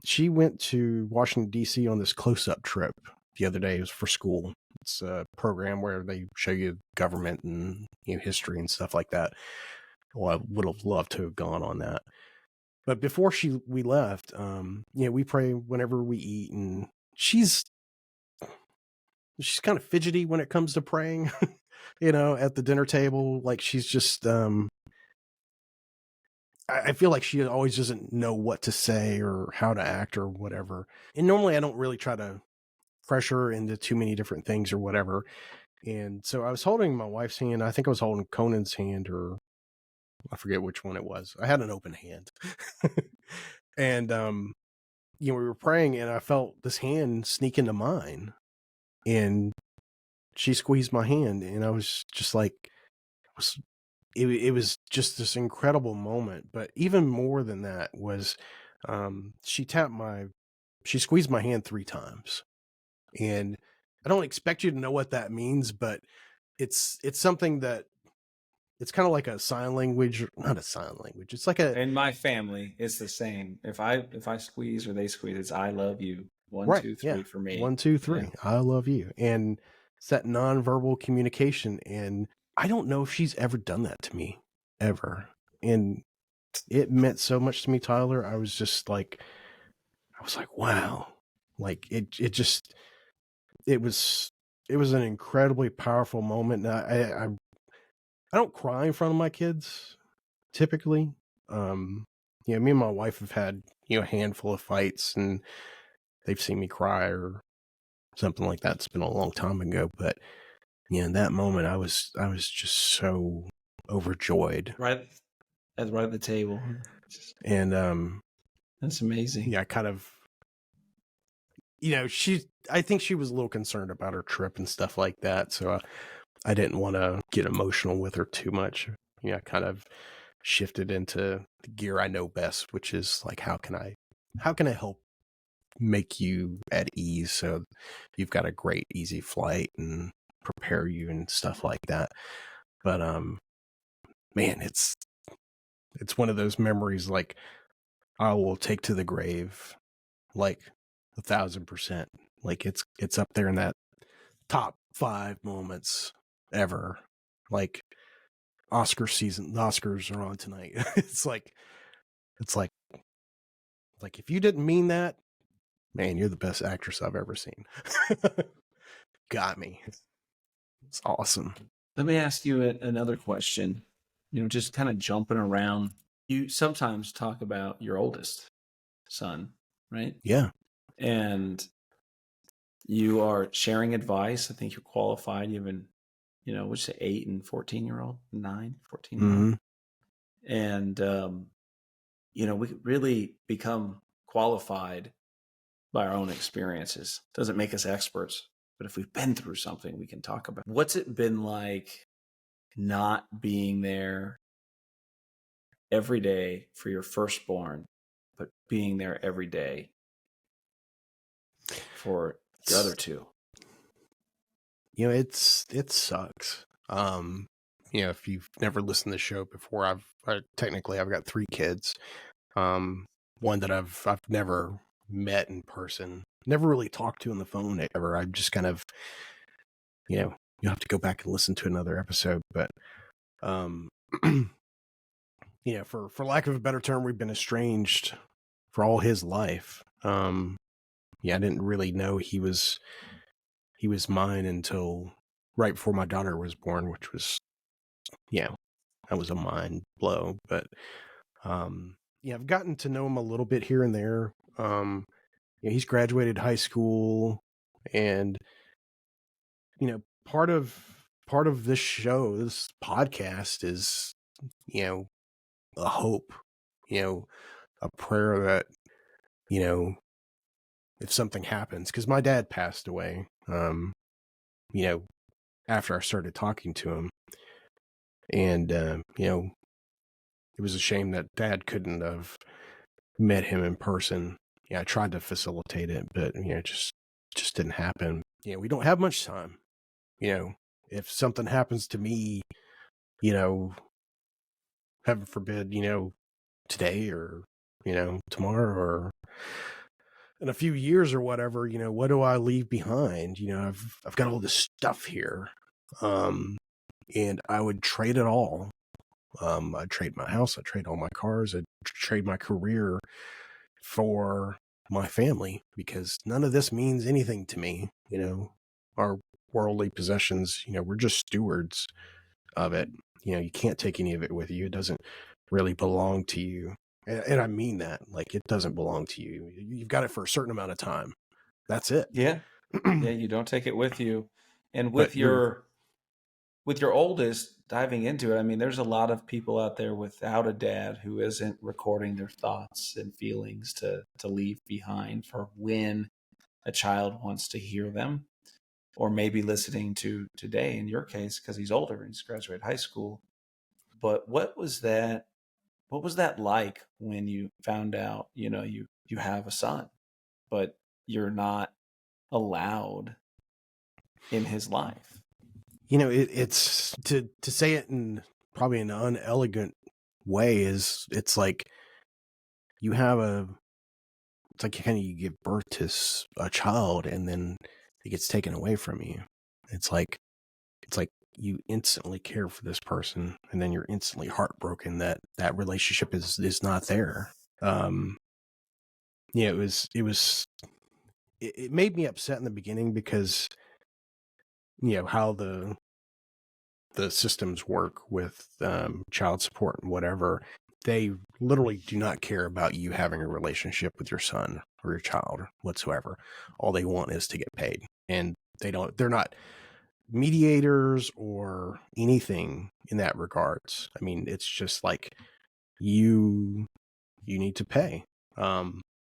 she went to Washington, D.C. on this close-up trip the other day. It was for school. It's a program where they show you government and history and stuff like that. Well, I would have loved to have gone on that. But before we left, we pray whenever we eat, and she's kind of fidgety when it comes to praying, at the dinner table. Like, she's just, I feel like she always doesn't know what to say or how to act or whatever. And normally I don't really try to pressure her into too many different things or whatever. And so I was holding my wife's hand. I think I was holding Conan's hand, or I forget which one it was. I had an open hand. And, we were praying, and I felt this hand sneak into mine, and she squeezed my hand, and I was just like, it was just this incredible moment. But even more than that was, she squeezed my hand 3 times. And I don't expect you to know what that means, but it's something that it's kind of like a sign language, not a sign language. It's like in my family, it's the same. If I squeeze or they squeeze, it's "I love you." 1, right, 2, 3 for me. 1, 2, 3. Yeah. I love you. And it's that nonverbal communication. And I don't know if she's ever done that to me, ever. And it meant so much to me, Tyler. I was like, wow. Like, it was an incredibly powerful moment. And I don't cry in front of my kids typically. Me and my wife have had, a handful of fights, and they've seen me cry or something like that. It's been a long time ago, but in that moment I was just so overjoyed. Right at the table. And that's amazing. Yeah, kind of, I think she was a little concerned about her trip and stuff like that. So I didn't want to get emotional with her too much. I kind of shifted into the gear I know best, which is like, how can I help make you at ease so you've got a great, easy flight, and prepare you and stuff like that. But man, it's one of those memories like I will take to the grave, like 1,000%. Like, it's up there in that top 5 moments ever. Like, Oscar season, the Oscars are on tonight. It's like if you didn't mean that, man, you're the best actress I've ever seen. Got me. It's awesome. Let me ask you another question. just kind of jumping around. You sometimes talk about your oldest son, right? Yeah. And you are sharing advice. I think you're qualified. You have what'd you say, 8 and 14-year-old, 9, 14-year-old. Mm-hmm. And, we could really become qualified by our own experiences. Doesn't make us experts, but if we've been through something, we can talk about it. What's it been like not being there every day for your firstborn, but being there every day for your other two? It sucks. If you've never listened to the show before, I've got 3 kids. One that I've never met in person, never really talked to on the phone ever. I just kind of, you'll have to go back and listen to another episode, but, for lack of a better term, we've been estranged for all his life. I didn't really know he was mine until right before my daughter was born, which was, that was a mind blow. But, I've gotten to know him a little bit here and there. He's graduated high school, and, part of this show, this podcast is, a hope, a prayer that, if something happens, because my dad passed away, after I started talking to him. And, it was a shame that Dad couldn't have met him in person. I tried to facilitate it, but, it just didn't happen. We don't have much time. If something happens to me, heaven forbid, today or, tomorrow or in a few years or whatever, what do I leave behind? I've got all this stuff here. And I would trade it all. I'd trade my house. I'd trade all my cars. I'd trade my career for my family, because none of this means anything to me. Our worldly possessions, we're just stewards of it. You can't take any of it with you. It doesn't really belong to you. And I mean that, like, it doesn't belong to you. You've got it for a certain amount of time. That's it. Yeah. You don't take it with you. And But with your oldest, diving into it, I mean, there's a lot of people out there without a dad who isn't recording their thoughts and feelings to leave behind for when a child wants to hear them, or maybe listening to today in your case, because he's older and he's graduated high school. But what was that like when you found out, you have a son, but you're not allowed in his life? it's to say it in probably an unelegant way, is it's like you have it's like you give birth to a child and then it gets taken away from you. It's like you instantly care for this person, and then you're instantly heartbroken that that relationship is not there. It made me upset in the beginning, because how the systems work with child support and whatever. They literally do not care about you having a relationship with your son or your child whatsoever. All they want is to get paid, and they're not mediators or anything in that regards. I mean, it's just like you need to pay.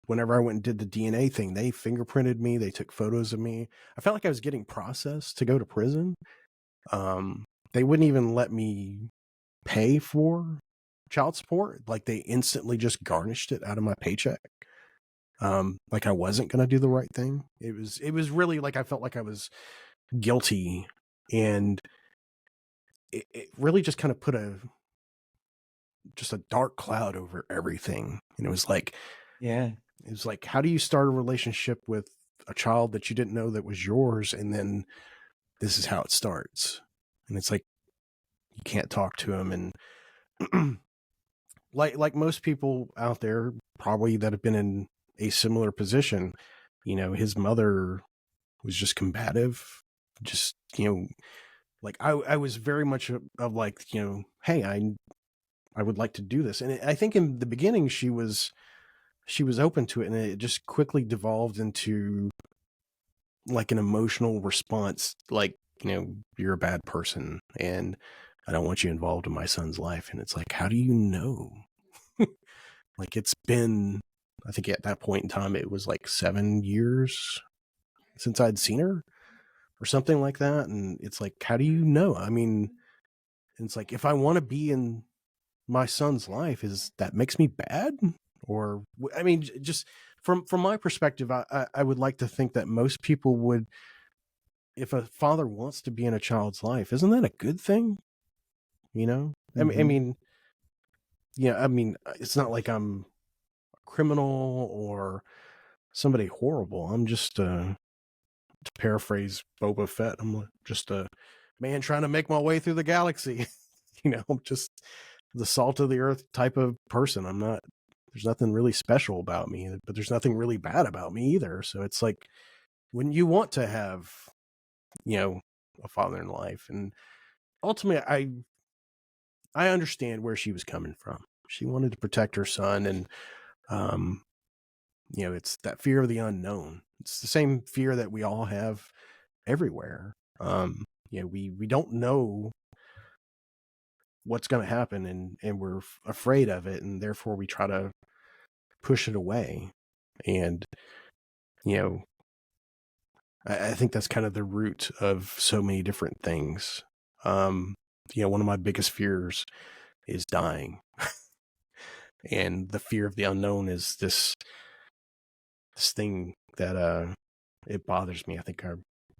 Whenever I went and did the DNA thing, they fingerprinted me, they took photos of me. I felt like I was getting processed to go to prison. They wouldn't even let me pay for child support. Like, they instantly just garnished it out of my paycheck. Like I wasn't going to do the right thing. It was really like, I felt like I was guilty, and it really just kind of put a dark cloud over everything. And it was like, how do you start a relationship with a child that you didn't know that was yours, and then this is how it starts? And it's like, you can't talk to him. And like most people out there probably that have been in a similar position, his mother was just combative, just, like I was very much of like, hey, I would like to do this. And I think in the beginning she was open to it, and it just quickly devolved into like an emotional response, like, you're a bad person and I don't want you involved in my son's life. And it's like, how do you know? Like, it's been, I think at that point in time, it was like 7 years since I'd seen her or something like that. And it's like, how do you know? I mean, it's like, if I want to be in my son's life, is that makes me bad? Or, I mean, just from my perspective, I would like to think that most people would, if a father wants to be in a child's life, isn't that a good thing? Mm-hmm. I mean, yeah, I mean, it's not like I'm a criminal or somebody horrible. I'm just, to paraphrase Boba Fett, I'm just a man trying to make my way through the galaxy. I'm just the salt of the earth type of person. There's nothing really special about me, but there's nothing really bad about me either. So it's like, when you want to have, a father in life, and ultimately I understand where she was coming from. She wanted to protect her son, and it's that fear of the unknown. It's the same fear that we all have everywhere. We don't know what's going to happen, and we're afraid of it, and therefore we try to push it away. And I think that's kind of the root of so many different things. One of my biggest fears is dying. And the fear of the unknown is this thing that it bothers me. I think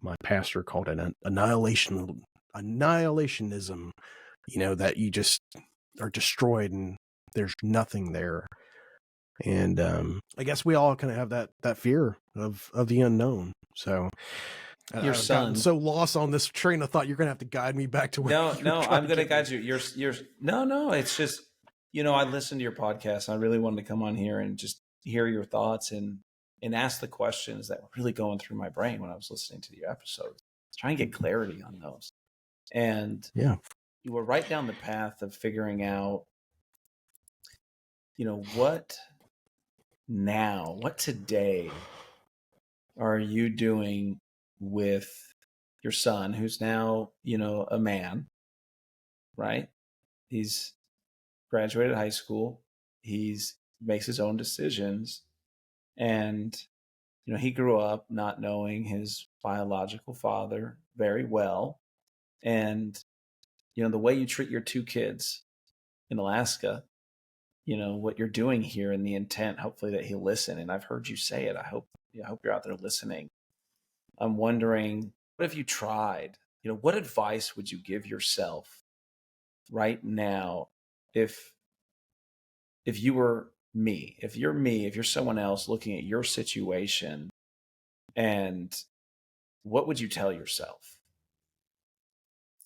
my pastor called it annihilationism. That you just are destroyed and there's nothing there. And I guess we all kind of have that fear of the unknown. So Your I've gotten son. so lost on this train of thought. You're going to have to guide me back to where. No, I'm going to guide you. No. It's just, I listened to your podcast. And I really wanted to come on here and just hear your thoughts and ask the questions that were really going through my brain when I was listening to your episodes. Trying to get clarity on those. And yeah, you were right down the path of figuring out, what today are you doing with your son, who's now, a man, right? He's graduated high school. He's makes his own decisions. And, he grew up not knowing his biological father very well. And, the way you treat your 2 kids in Alaska, what you're doing here and the intent, hopefully that he'll listen. And I've heard you say it. I hope you're out there listening. I'm wondering, what have you tried? What advice would you give yourself right now if you were me, if you're someone else looking at your situation, and what would you tell yourself?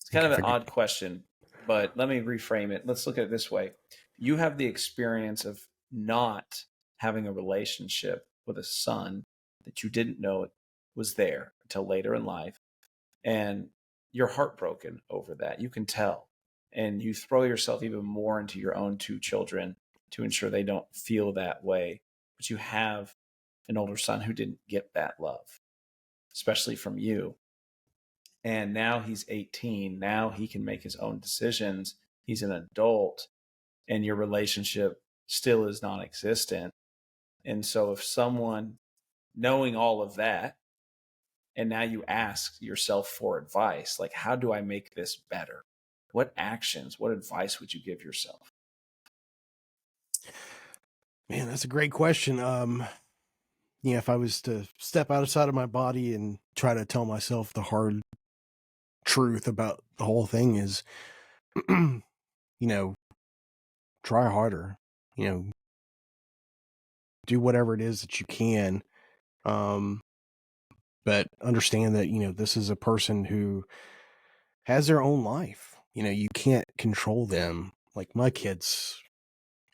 It's kind of an odd question, but let me reframe it. Let's look at it this way. You have the experience of not having a relationship with a son that you didn't know was there until later in life. And you're heartbroken over that. You can tell. And you throw yourself even more into your own 2 children to ensure they don't feel that way. But you have an older son who didn't get that love, especially from you. And now he's 18. Now he can make his own decisions. He's an adult, and your relationship still is non-existent. And so if someone, knowing all of that, and now you ask yourself for advice, like, how do I make this better? What actions, what advice would you give yourself? Man, that's a great question. If I was to step outside of my body and try to tell myself the hard truth about the whole thing is, try harder, do whatever it is that you can. But understand that, this is a person who has their own life. You can't control them. Like my kids,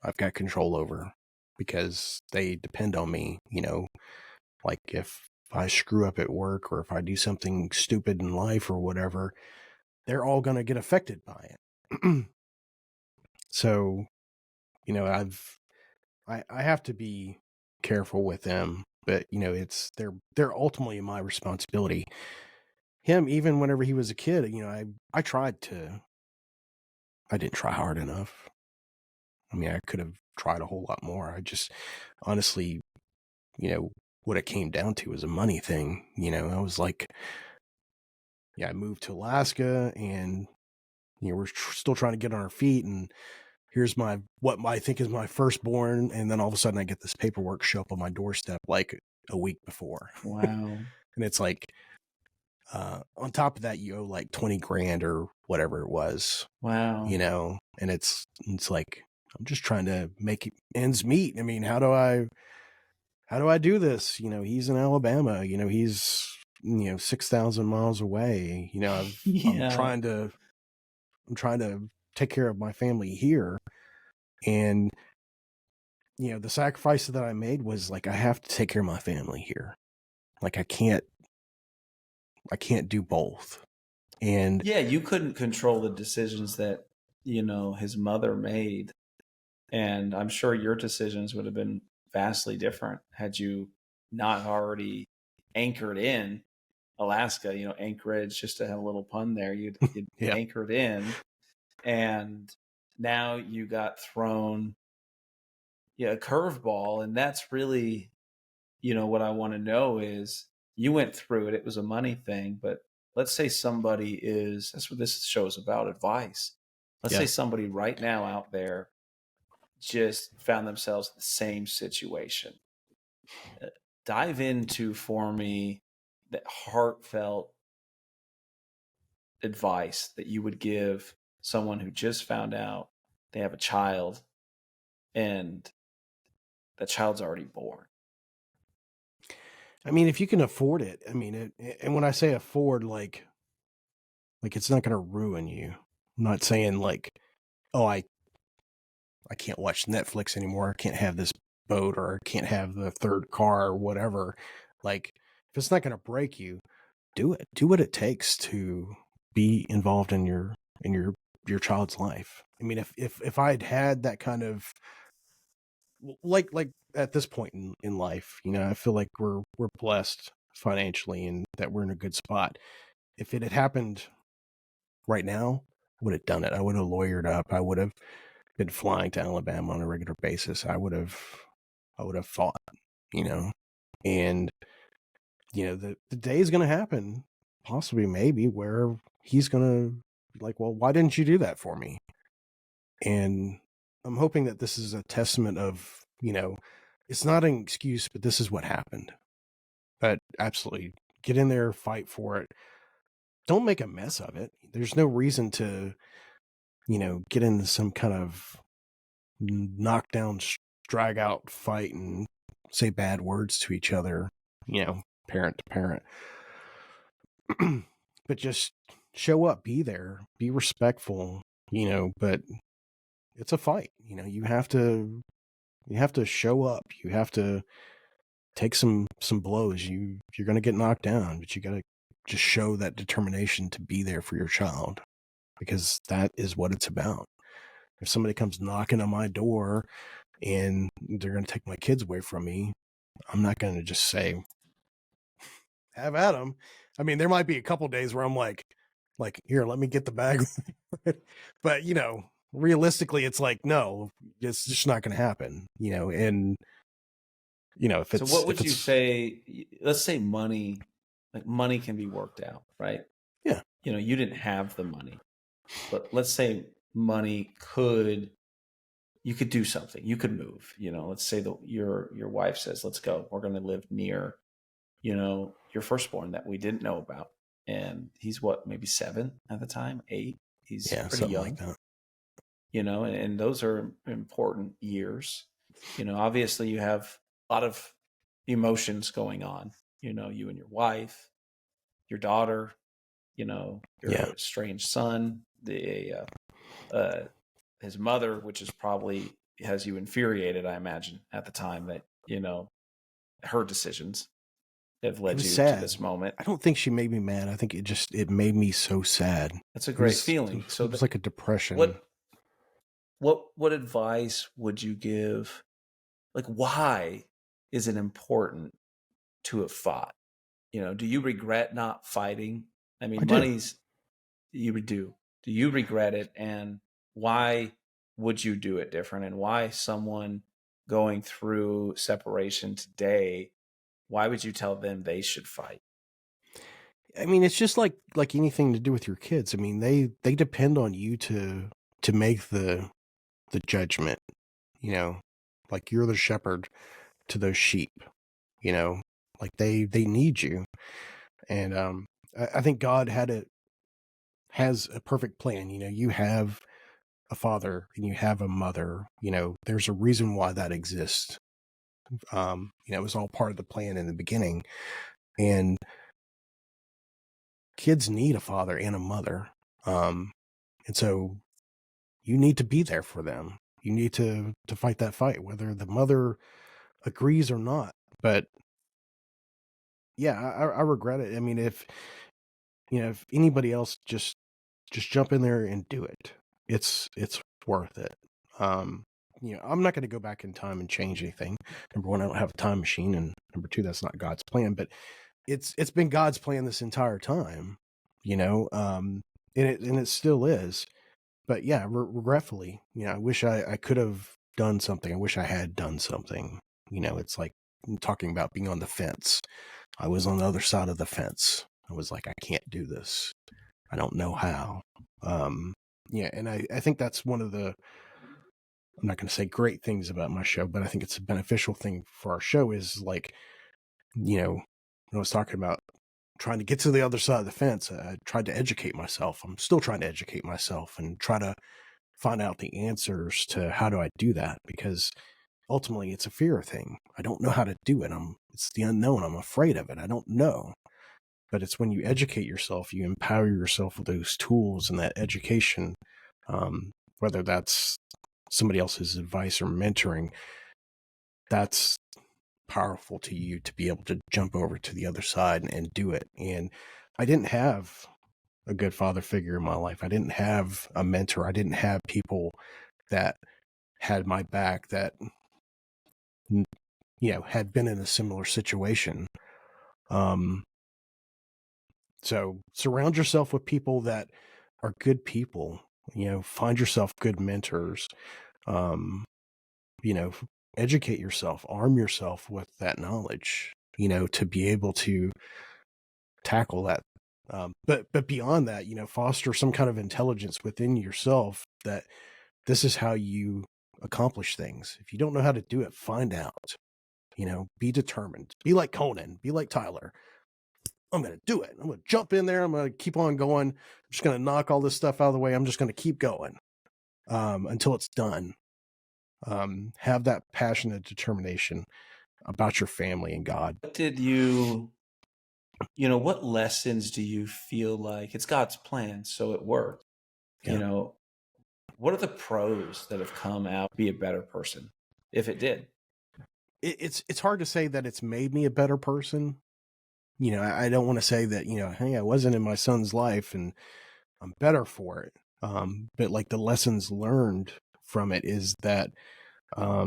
I've got control over because they depend on me, like if I screw up at work or if I do something stupid in life or whatever, they're all going to get affected by it. So, you know, I have to be careful with them, but you know, they're ultimately my responsibility. Him, even whenever he was a kid, you know, I didn't try hard enough. I mean, I could have tried a whole lot more. I just honestly, you know, what it came down to was a money thing. You know, I was like, yeah, I moved to Alaska, and you know, we're still trying to get on our feet, and here's I think is my firstborn, and then all of a sudden I get this paperwork show up on my doorstep like a week before. Wow. And it's like, on top of that, you owe like 20 grand or whatever it was, Wow. you know, and it's like, I'm just trying to make ends meet. I mean, how do I do this? You know, he's in Alabama, you know, he's, you know, 6,000 miles away. You know, I'm Yeah. trying to take care of my family here. And, you know, the sacrifice that I made was like, I have to take care of my family here. Like, I can't do both. And Yeah, you couldn't control the decisions that, his mother made. And I'm sure your decisions would have been vastly different had you not already anchored in Alaska, Anchorage, just to have a little pun there. You'd yeah, anchored in, and now you got thrown a curveball. And that's really, what I want to know is, you went through it. It was a money thing, but let's say that's what this show is about, advice. Let's say yeah. somebody right now out there just found themselves in the same situation. Dive into for me that heartfelt advice that you would give someone who just found out they have a child and that child's already born. I mean, if you can afford it, I mean, and when I say afford, like it's not going to ruin you. I'm not saying like, oh, I can't watch Netflix anymore. I can't have this boat, or I can't have the third car or whatever. Like, if it's not going to break you, do it. Do what it takes to be involved in your child's life. I mean, if I'd had that kind of like at this point in life, you know, I feel like we're blessed financially and that we're in a good spot. If it had happened right now, I would have done it. I would have lawyered up. I would have been flying to Alabama on a regular basis. I would have fought, you know, and you know, the day is going to happen, possibly, maybe, where he's going to be like, well, why didn't you do that for me? And I'm hoping that this is a testament of, you know, it's not an excuse, but this is what happened. But absolutely, get in there, fight for it. Don't make a mess of it. There's no reason to, you know, get into some kind of knockdown, drag out fight and say bad words to each other, you know, parent to parent. But just show up, be there, be respectful, you know, but it's a fight. You know, you have to show up. You have to take some blows. You're going to get knocked down, but you got to just show that determination to be there for your child, because that is what it's about. If somebody comes knocking on my door and they're going to take my kids away from me, I'm not going to just say, have at them. I mean, there might be a couple days where I'm like, here, let me get the bag. But, you know, realistically, it's like, no, it's just not going to happen, you know. And, you know, So what would you say? Let's say money can be worked out, right? yeah, You didn't have the money, but let's say you could do something. You could move. Let's say that your wife says, "Let's go. We're going to live near, your firstborn that we didn't know about." And he's what, maybe 7 at the time, 8. He's yeah, pretty something young, like that. and those are important years. Obviously you have a lot of emotions going on, you and your wife, your daughter, your Yeah, estranged son, uh, his mother, which is probably has you infuriated, I imagine, at the time, that, her decisions. have It led was you to sad. this moment. I don't think she made me mad. I think it made me so sad. That's a It great was feeling. So it was like a depression. what advice would you give? Like, why is it important to have fought? Do you regret not fighting? I I mean, do. you do. Do you regret it? And why would you do it different? And why someone going through separation today, why would you tell them they should fight? I mean, it's just like anything to do with your kids. I mean, they depend on you to make the judgment, you know. Like you're the shepherd to those sheep, you know. Like they need you. And I think God has a perfect plan. You have a father and you have a mother. There's a reason why that exists. It was all part of the plan in the beginning. And kids need a father and a mother. And so you need to be there for them. You need to fight that fight, whether the mother agrees or not. But yeah, I regret it. I mean, if anybody else just jump in there and do it, it's worth it. I'm not going to go back in time and change anything. Number one, I don't have a time machine, and number two, that's not God's plan. But it's been God's plan this entire time, and it still is. But yeah, regretfully, I wish I could have done something. I wish I had done something. It's like talking about being on the fence. I was on the other side of the fence. I was like, I can't do this. I don't know how. Yeah, and I think that's one of the, I'm not going to say great things about my show, but I think it's a beneficial thing for our show is like, when I was talking about trying to get to the other side of the fence, I tried to educate myself. I'm still trying to educate myself and try to find out the answers to how do I do that, because ultimately it's a fear thing. I don't know how to do it. It's the unknown. I'm afraid of it. I don't know. But it's when you educate yourself, you empower yourself with those tools and that education, whether that's somebody else's advice or mentoring, that's powerful to you to be able to jump over to the other side and do it. And I didn't have a good father figure in my life. I didn't have a mentor. I didn't have people that had my back that had been in a similar situation. So surround yourself with people that are good people. Find yourself good mentors. Um, you know, educate yourself, arm yourself with that knowledge. To be able to tackle that. But beyond that, foster some kind of intelligence within yourself that this is how you accomplish things. If you don't know how to do it, find out. Be determined. Be like Conan. Be like Tyler. I'm going to do it. I'm going to jump in there. I'm going to keep on going. I'm just going to knock all this stuff out of the way. I'm just going to keep going until it's done. Have that passionate determination about your family and God. What lessons do you feel like it's God's plan, so it worked? Yeah. What are the pros that have come out to be a better person, if it did? It's hard to say that it's made me a better person. I don't want to say that, hey, I wasn't in my son's life and I'm better for it. But like the lessons learned from it is that, I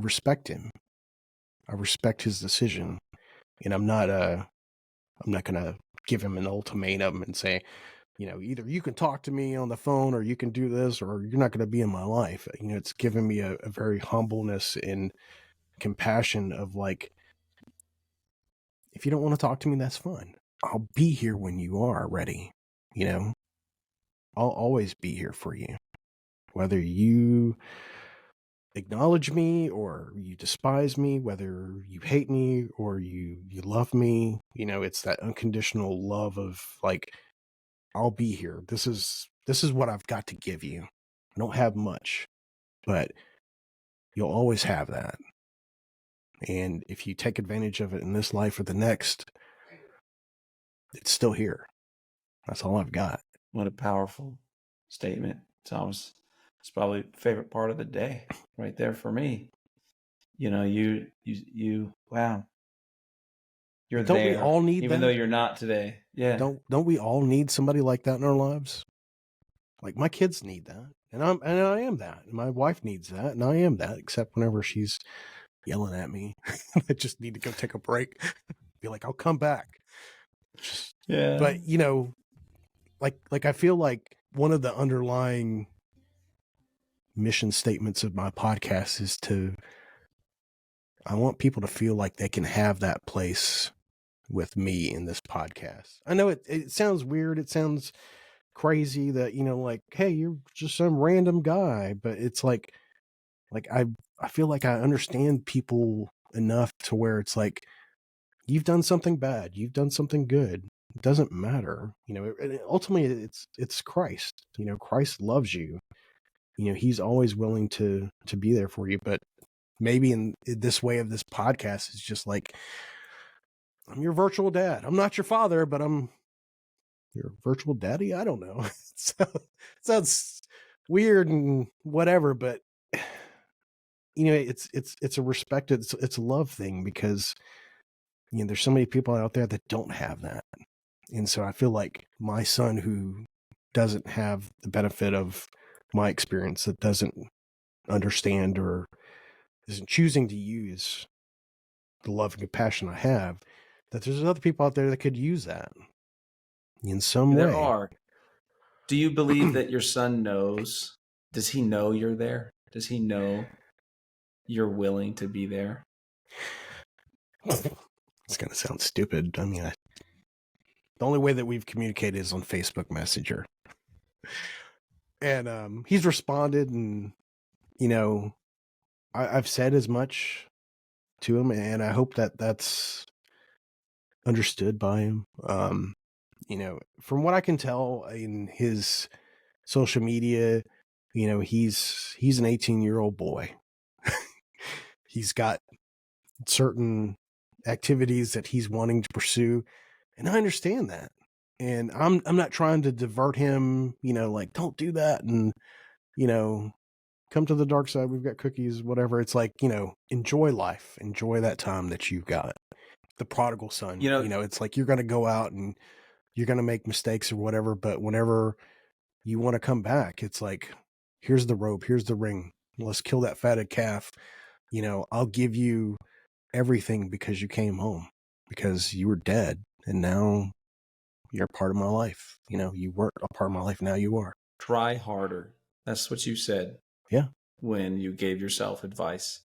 respect him. I respect his decision, and I'm not going to give him an ultimatum and say, either you can talk to me on the phone or you can do this or you're not going to be in my life. It's given me a very humbleness and compassion of like, if you don't want to talk to me, that's fine. I'll be here when you are ready. I'll always be here for you. Whether you acknowledge me or you despise me, whether you hate me or you love me, it's that unconditional love of like, I'll be here. This is what I've got to give you. I don't have much, but you'll always have that. And if you take advantage of it in this life or the next, it's still here. That's all I've got. What a powerful statement, Thomas. It's probably the favorite part of the day right there for me. Wow. You're Don't we there, all need even though that? you're not today. Yeah. Don't we all need somebody like that in our lives? Like my kids need that, and I am that. And my wife needs that, and I am that. Except whenever she's yelling at me, I just need to go take a break. Be like, I'll come back. Yeah. But like I feel like one of the underlying mission statements of my podcast is I want people to feel like they can have that place with me in this podcast. I know it sounds weird. It sounds crazy that, like, hey, you're just some random guy, but it's like I feel like I understand people enough to where it's like, you've done something bad, you've done something good. It doesn't matter. Ultimately it's Christ. Christ loves you. He's always willing to be there for you. But maybe in this way of this podcast is just like, I'm your virtual dad. I'm not your father, but I'm your virtual daddy. I don't know. So sounds weird and whatever, but it's a respect. It's a love thing because there's so many people out there that don't have that. And so I feel like my son, who doesn't have the benefit of my experience, that doesn't understand or isn't choosing to use the love and compassion I have, that there's other people out there that could use that in some There way. are. Do you believe that your son knows? Does he know you're there? Does he know you're willing to be there? It's going to sound stupid. I mean, the only way that we've communicated is on Facebook Messenger. And he's responded, and, I've said as much to him, and I hope that that's understood by him. From what I can tell in his social media, he's an 18-year-old boy. He's got certain activities that he's wanting to pursue, and I understand that. And I'm not trying to divert him, like, don't do that, and come to the dark side, we've got cookies, whatever. It's like, enjoy life, enjoy that time that you've got. The prodigal son, it's like you're going to go out and you're going to make mistakes or whatever, but whenever you want to come back, it's like, here's the rope, here's the ring, let's kill that fatted calf. I'll give you everything because you came home, because you were dead and now you're a part of my life. You weren't a part of my life, now you are. Try harder. That's what you said. Yeah. When you gave yourself advice.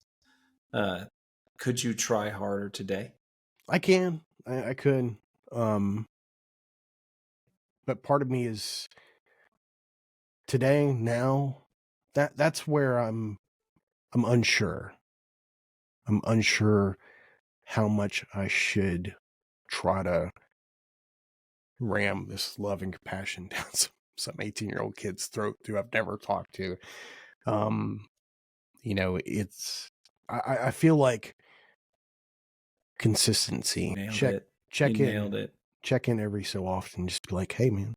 Could you try harder today? I can. I could. But part of me is today, now, that's where I'm unsure. I'm unsure how much I should try to ram this love and compassion down some 18-year-old kid's throat who I've never talked to. It's I feel like consistency. Check in every so often. Just be like, hey man,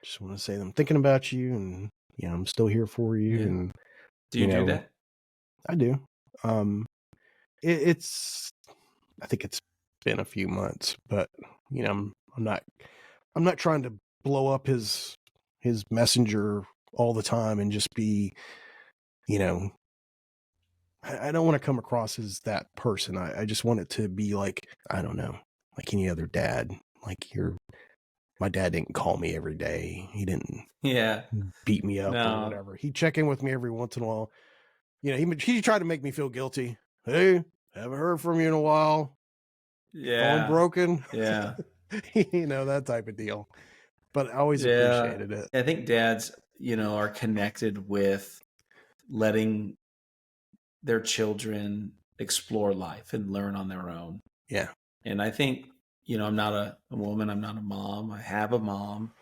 just want to say that I'm thinking about you, and I'm still here for you. Yeah. And do you do that? I do. It's I think it's been a few months, but I'm not trying to blow up his messenger all the time and just be, I don't want to come across as that person. I just want it to be like, I don't know, like any other dad. Like my dad didn't call me every day. He didn't beat me up or whatever. He'd check in with me every once in a while. He tried to make me feel guilty. Hey, haven't heard from you in a while. Yeah. Phone broken. Yeah. That type of deal. But I always appreciated it. I think dads, are connected with letting their children explore life and learn on their own. Yeah. And I think, I'm not a woman, I'm not a mom. I have a mom.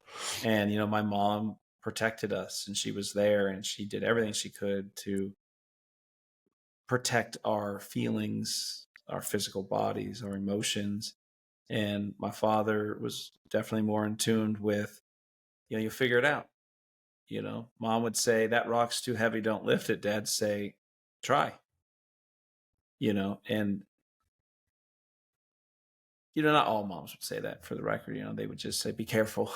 And, my mom protected us, and she was there, and she did everything she could to protect our feelings, our physical bodies, our emotions. And my father was definitely more in tune with, you figure it out. Mom would say, that rock's too heavy, don't lift it. Dad'd say, try. And not all moms would say that, for the record. They would just say, be careful.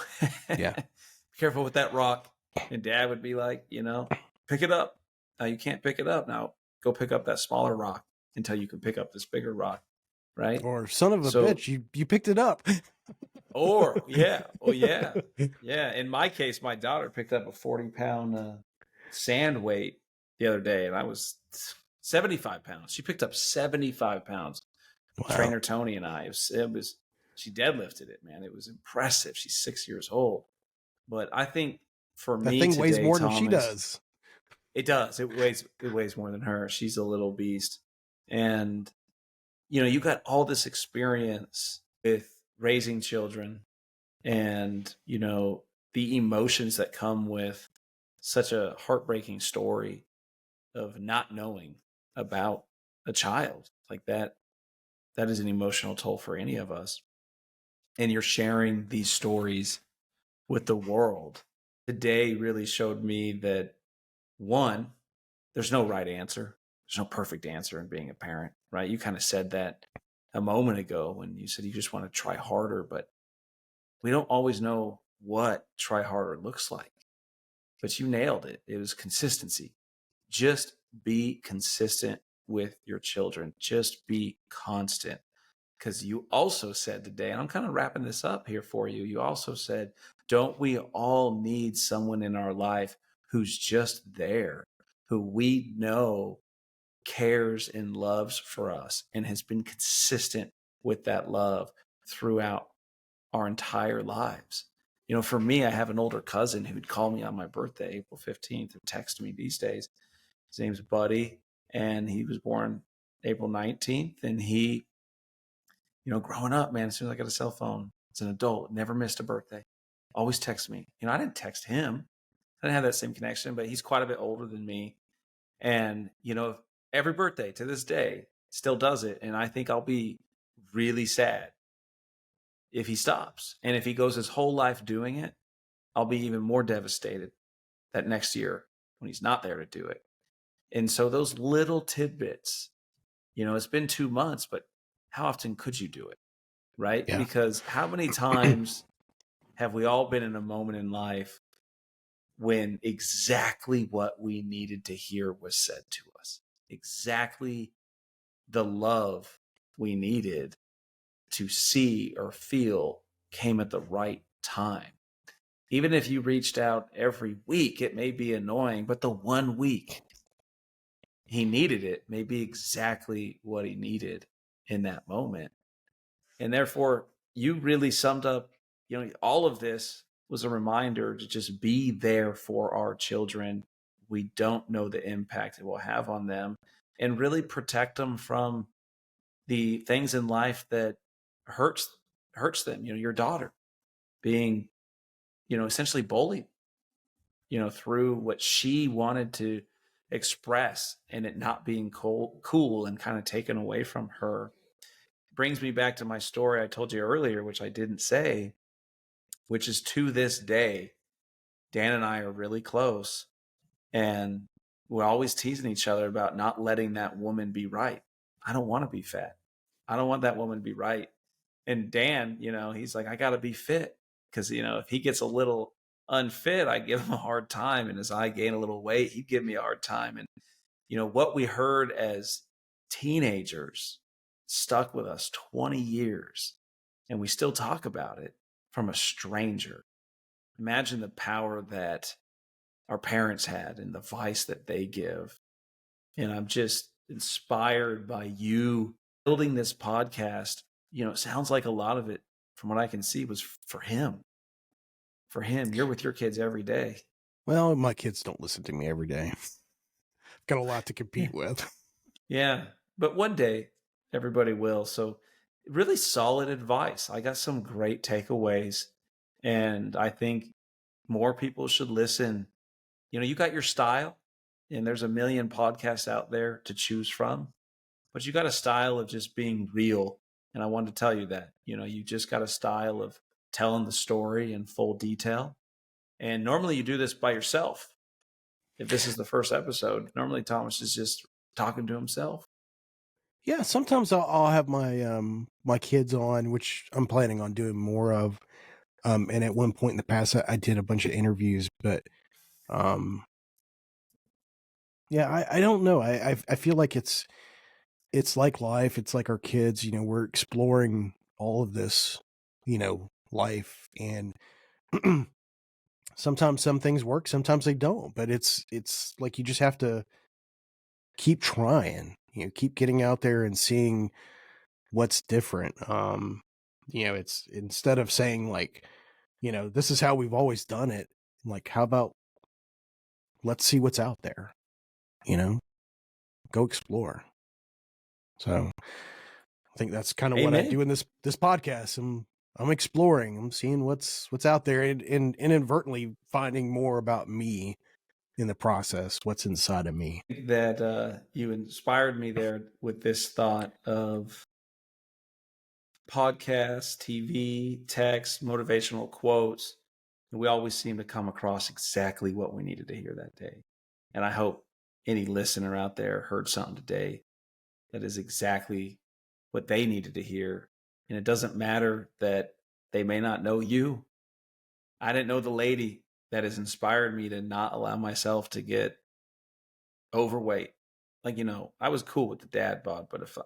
Yeah. Be careful with that rock. And dad would be like, pick it up. Now you can't pick it up. Now go pick up that smaller rock until you can pick up this bigger rock. Right. Or son of a So, bitch, you picked it up. or yeah. Oh yeah. Yeah. In my case, my daughter picked up a 40-pound sand weight the other day, and I was 75 pounds. She picked up 75 pounds. Wow. Trainer Tony and I, she deadlifted it, man. It was impressive. She's 6 years old. But I think for That me thing today, weighs more Thomas, than she does. It does. It weighs more than her. She's a little beast. And, you got all this experience with raising children and, the emotions that come with such a heartbreaking story of not knowing about a child like that. That is an emotional toll for any of us. And you're sharing these stories with the world. Today really showed me that, one, there's no right answer. There's no perfect answer in being a parent, right? You kind of said that a moment ago when you said you just want to try harder, but we don't always know what try harder looks like. But you nailed it. It was consistency. Just be consistent with your children. Just be constant. Because you also said today, and I'm kind of wrapping this up here for you, you also said, don't we all need someone in our life who's just there, who we know cares and loves for us and has been consistent with that love throughout our entire lives? For me, I have an older cousin who'd call me on my birthday, April 15th, and text me these days. His name's Buddy, and he was born April 19th, and he, growing up, man, as soon as I got a cell phone, as an adult, never missed a birthday. Always text me. I didn't text him. I didn't have that same connection, but he's quite a bit older than me. And, every birthday to this day still does it. And I think I'll be really sad if he stops. And if he goes his whole life doing it, I'll be even more devastated that next year when he's not there to do it. And so those little tidbits, it's been 2 months, but how often could you do it? Right? Yeah. Because how many times have we all been in a moment in life when exactly what we needed to hear was said to us? Exactly the love we needed to see or feel came at the right time. Even if you reached out every week, it may be annoying, but the 1 week he needed it may be exactly what he needed in that moment. And therefore, you really summed up, all of this was a reminder to just be there for our children. We don't know the impact it will have on them, and really protect them from the things in life that hurts them. Your daughter being, essentially bullied, through what she wanted to express, and it not being cool and kind of taken away from her. Brings me back to my story I told you earlier, which I didn't say, which is, to this day, Dan and I are really close, and we're always teasing each other about not letting that woman be right. I don't want to be fat. I don't want that woman to be right. And Dan, he's like, I got to be fit, because, if he gets a little unfit, I give him a hard time. And as I gain a little weight, he'd give me a hard time. And, what we heard as teenagers stuck with us 20 years, and we still talk about it from a stranger. Imagine the power that our parents had and the advice that they give. And I'm just inspired by you building this podcast. It sounds like a lot of it, from what I can see, was for him. For him, you're with your kids every day. Well, my kids don't listen to me every day. Got a lot to compete with. Yeah. But one day everybody will. So really solid advice. I got some great takeaways, and I think more people should listen. You got your style, and there's a million podcasts out there to choose from, but you got a style of just being real. And I wanted to tell you that, you just got a style of telling the story in full detail. And normally you do this by yourself. If this is the first episode, normally Thomas is just talking to himself. Yeah, sometimes I'll have my kids on, which I'm planning on doing more of. And at one point in the past, I did a bunch of interviews, but um, yeah, I don't know. I feel like it's like life. It's like our kids. We're exploring all of this, life, and sometimes some things work, sometimes they don't. But it's like you just have to keep trying. Keep getting out there and seeing what's different. It's instead of saying like, this is how we've always done it. Like, how about let's see what's out there? You know, go explore. So I think that's kind of what I Amen. do in this podcast. I'm exploring. I'm seeing what's out there, and inadvertently finding more about me in the process. What's inside of me. That you inspired me there with this thought of podcasts, TV, text, motivational quotes. We always seem to come across exactly what we needed to hear that day. And I hope any listener out there heard something today that is exactly what they needed to hear. And it doesn't matter that they may not know you. I didn't know the lady that has inspired me to not allow myself to get overweight. Like, I was cool with the dad bod, but if,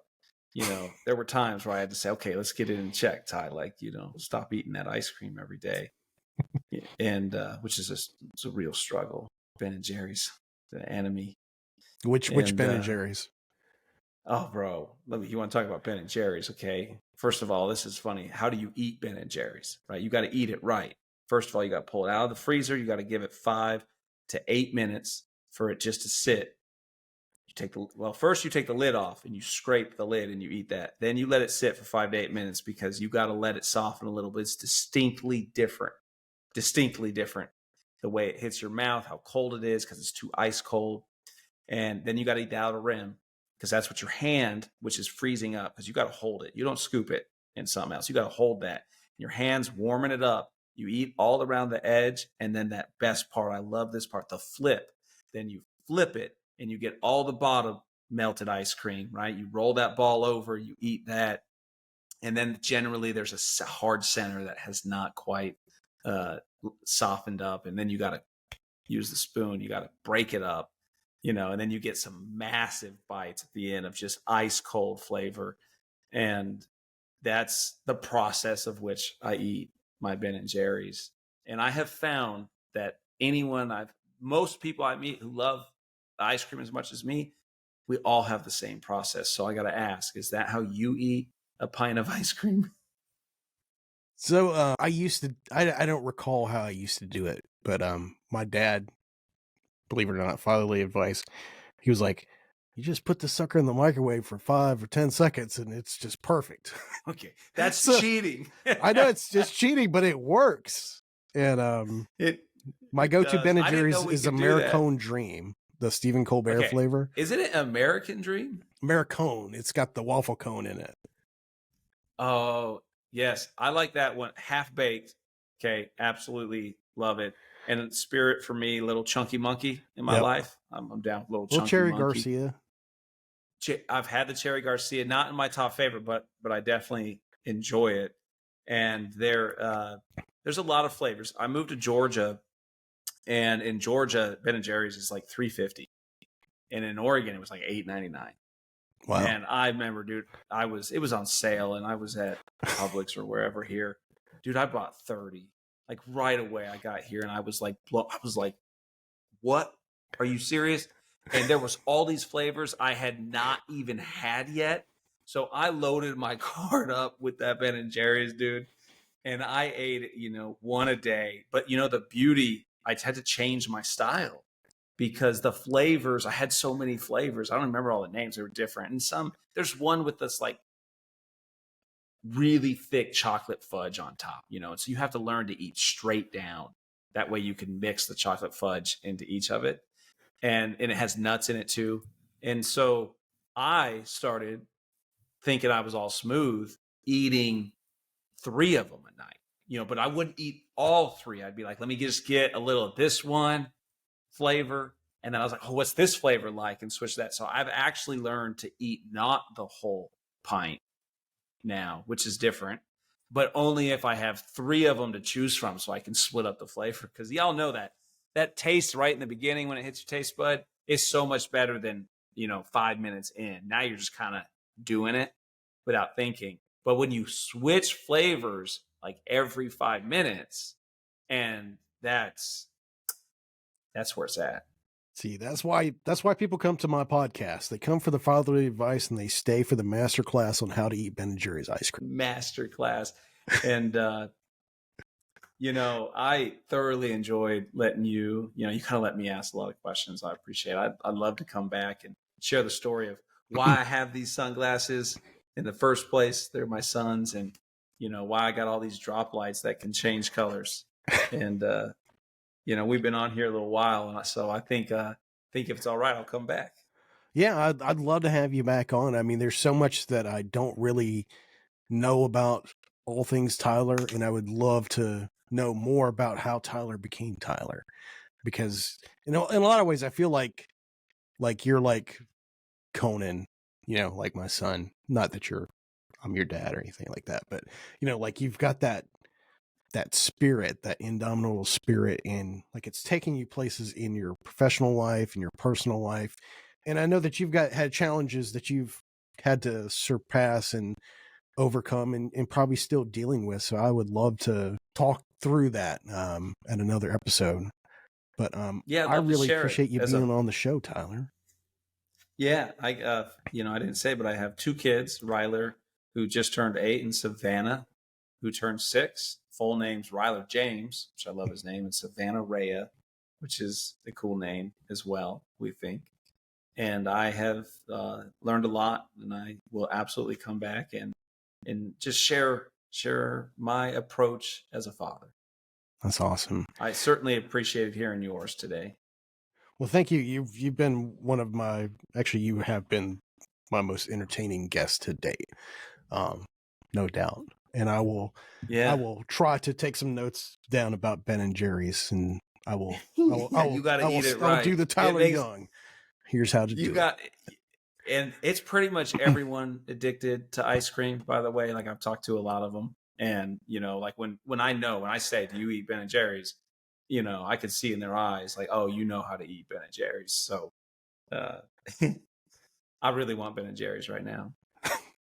there were times where I had to say, okay, let's get it in check, Ty. Like, stop eating that ice cream every day. And, which is it's a real struggle. Ben and Jerry's, the enemy. Which And, Ben and Jerry's? oh, bro, you want to talk about Ben and Jerry's? Okay. First of all, this is funny. How do you eat Ben and Jerry's, right? You got to eat it right. First of all, you got to pull it out of the freezer. You got to give it 5 to 8 minutes for it just to sit. First you take the lid off and you scrape the lid and you eat that. Then you let it sit for 5 to 8 minutes because you got to let it soften a little bit. It's distinctly different. The way it hits your mouth, how cold it is because it's too ice cold. And then you got to eat the outer rim because that's what your hand, which is freezing up, because you got to hold it. You don't scoop it in something else. You got to hold that. Your hand's warming it up. You eat all around the edge. And then that best part, I love this part, the flip. Then you flip it and you get all the bottom melted ice cream, right? You roll that ball over, you eat that. And then generally there's a hard center that has not quite softened up. And then you got to use the spoon. You got to break it up, and then you get some massive bites at the end of just ice cold flavor. And that's the process of which I eat my Ben and Jerry's. And I have found that most people I meet who love ice cream as much as me, we all have the same process. So I got to ask, is that how you eat a pint of ice cream? So I used to. I don't recall how I used to do it, but my dad, believe it or not, fatherly advice. He was like, "You just put the sucker in the microwave for 5 or 10 seconds, and it's just perfect." Okay, that's So, cheating. I know it's just cheating, but it works. And my it go-to does. Ben and I didn't know Jerry's we is could do that. Americone Dream, the Stephen Colbert Okay, flavor. isn't it American Dream? Americone. It's got the waffle cone in it. Oh, yes. I like that one. Half baked. Okay. Absolutely love it. And Spirit for me, little chunky monkey in my Yep. life. I'm down with little Little chunky Cherry monkey. Garcia. I've had the Cherry Garcia, not in my top favorite, but I definitely enjoy it. And there's a lot of flavors. I moved to Georgia, and in Georgia, Ben and Jerry's is like $3.50, and in Oregon it was like $8.99. Wow. And I remember, dude, it was on sale, and I was at Publix or wherever here. Dude, I bought 30. Like right away I got here and I was like, what? Are you serious? And there was all these flavors I had not even had yet. So I loaded my cart up with that Ben and Jerry's, dude. And I ate, one a day. But the beauty, I had to change my style because the flavors, I had so many flavors. I don't remember all the names. They were different. And there's one with this like really thick chocolate fudge on top, so you have to learn to eat straight down. That way you can mix the chocolate fudge into each of it. And it has nuts in it too. And so I started thinking I was all smooth eating 3 of them a night, but I wouldn't eat all 3. I'd be like, let me just get a little of this one flavor And then I was like, oh, what's this flavor like? And switch that. So I've actually learned to eat not the whole pint now, which is different, but only if I have 3 of them to choose from, so I can split up the flavor. Because y'all know that taste right in the beginning when it hits your taste bud is so much better than, 5 minutes in. Now you're just kind of doing it without thinking. But when you switch flavors like every 5 minutes, and that's where it's at. See, that's why people come to my podcast. They come for the fatherly advice and they stay for the master class on how to eat Ben & Jerry's ice cream. Master class. And, I thoroughly enjoyed letting you kind of let me ask a lot of questions. I appreciate it. I'd love to come back and share the story of why I have these sunglasses in the first place. They're my son's, and, why I got all these drop lights that can change colors. And, we've been on here a little while, and so I think if it's all right, I'll come back. Yeah, I'd love to have you back on. I mean, there's so much that I don't really know about all things Tyler, and I would love to know more about how Tyler became Tyler, because in a lot of ways I feel like you're like Conan, like my son. Not that I'm your dad or anything like that, but like you've got that spirit, that indomitable spirit, and like it's taking you places in your professional life and your personal life. And I know that you've had challenges that you've had to surpass and overcome and probably still dealing with. So I would love to talk through that at another episode. But I really appreciate you being on the show, Tyler. Yeah, I didn't say, but I have 2 kids, Ryler, who just turned 8, and Savannah, who turned 6. Full name's Ryler James, which I love his name, and Savannah Rhea, which is a cool name as well, we think. And I have learned a lot, and I will absolutely come back and just share my approach as a father. That's awesome. I certainly appreciated hearing yours today. Well, thank you. You've been you have been my most entertaining guest to date. No doubt. And I will try to take some notes down about Ben & Jerry's, and I will you got to eat it right. I'll do the Tyler Young. Here's how to do it. And it's pretty much everyone addicted to ice cream, by the way. Like, I've talked to a lot of them, and like when I say, do you eat Ben & Jerry's? I could see in their eyes, like, oh, you know how to eat Ben & Jerry's. So I really want Ben & Jerry's right now.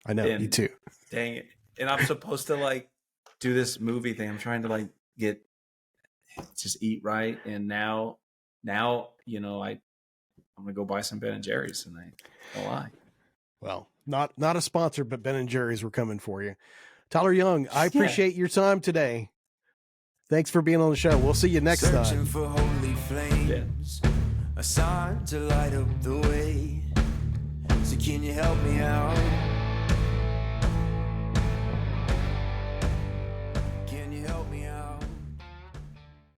I know, me too. Dang it. And I'm supposed to do this movie thing. I'm trying to just eat right. And now, I'm going to go buy some Ben & Jerry's, and I don't lie. Well, not a sponsor, but Ben & Jerry's, we're coming for you. Tyler Young, I appreciate your time today. Thanks for being on the show. We'll see you next time. For holy flames, a sign to light up the way. So can you help me out?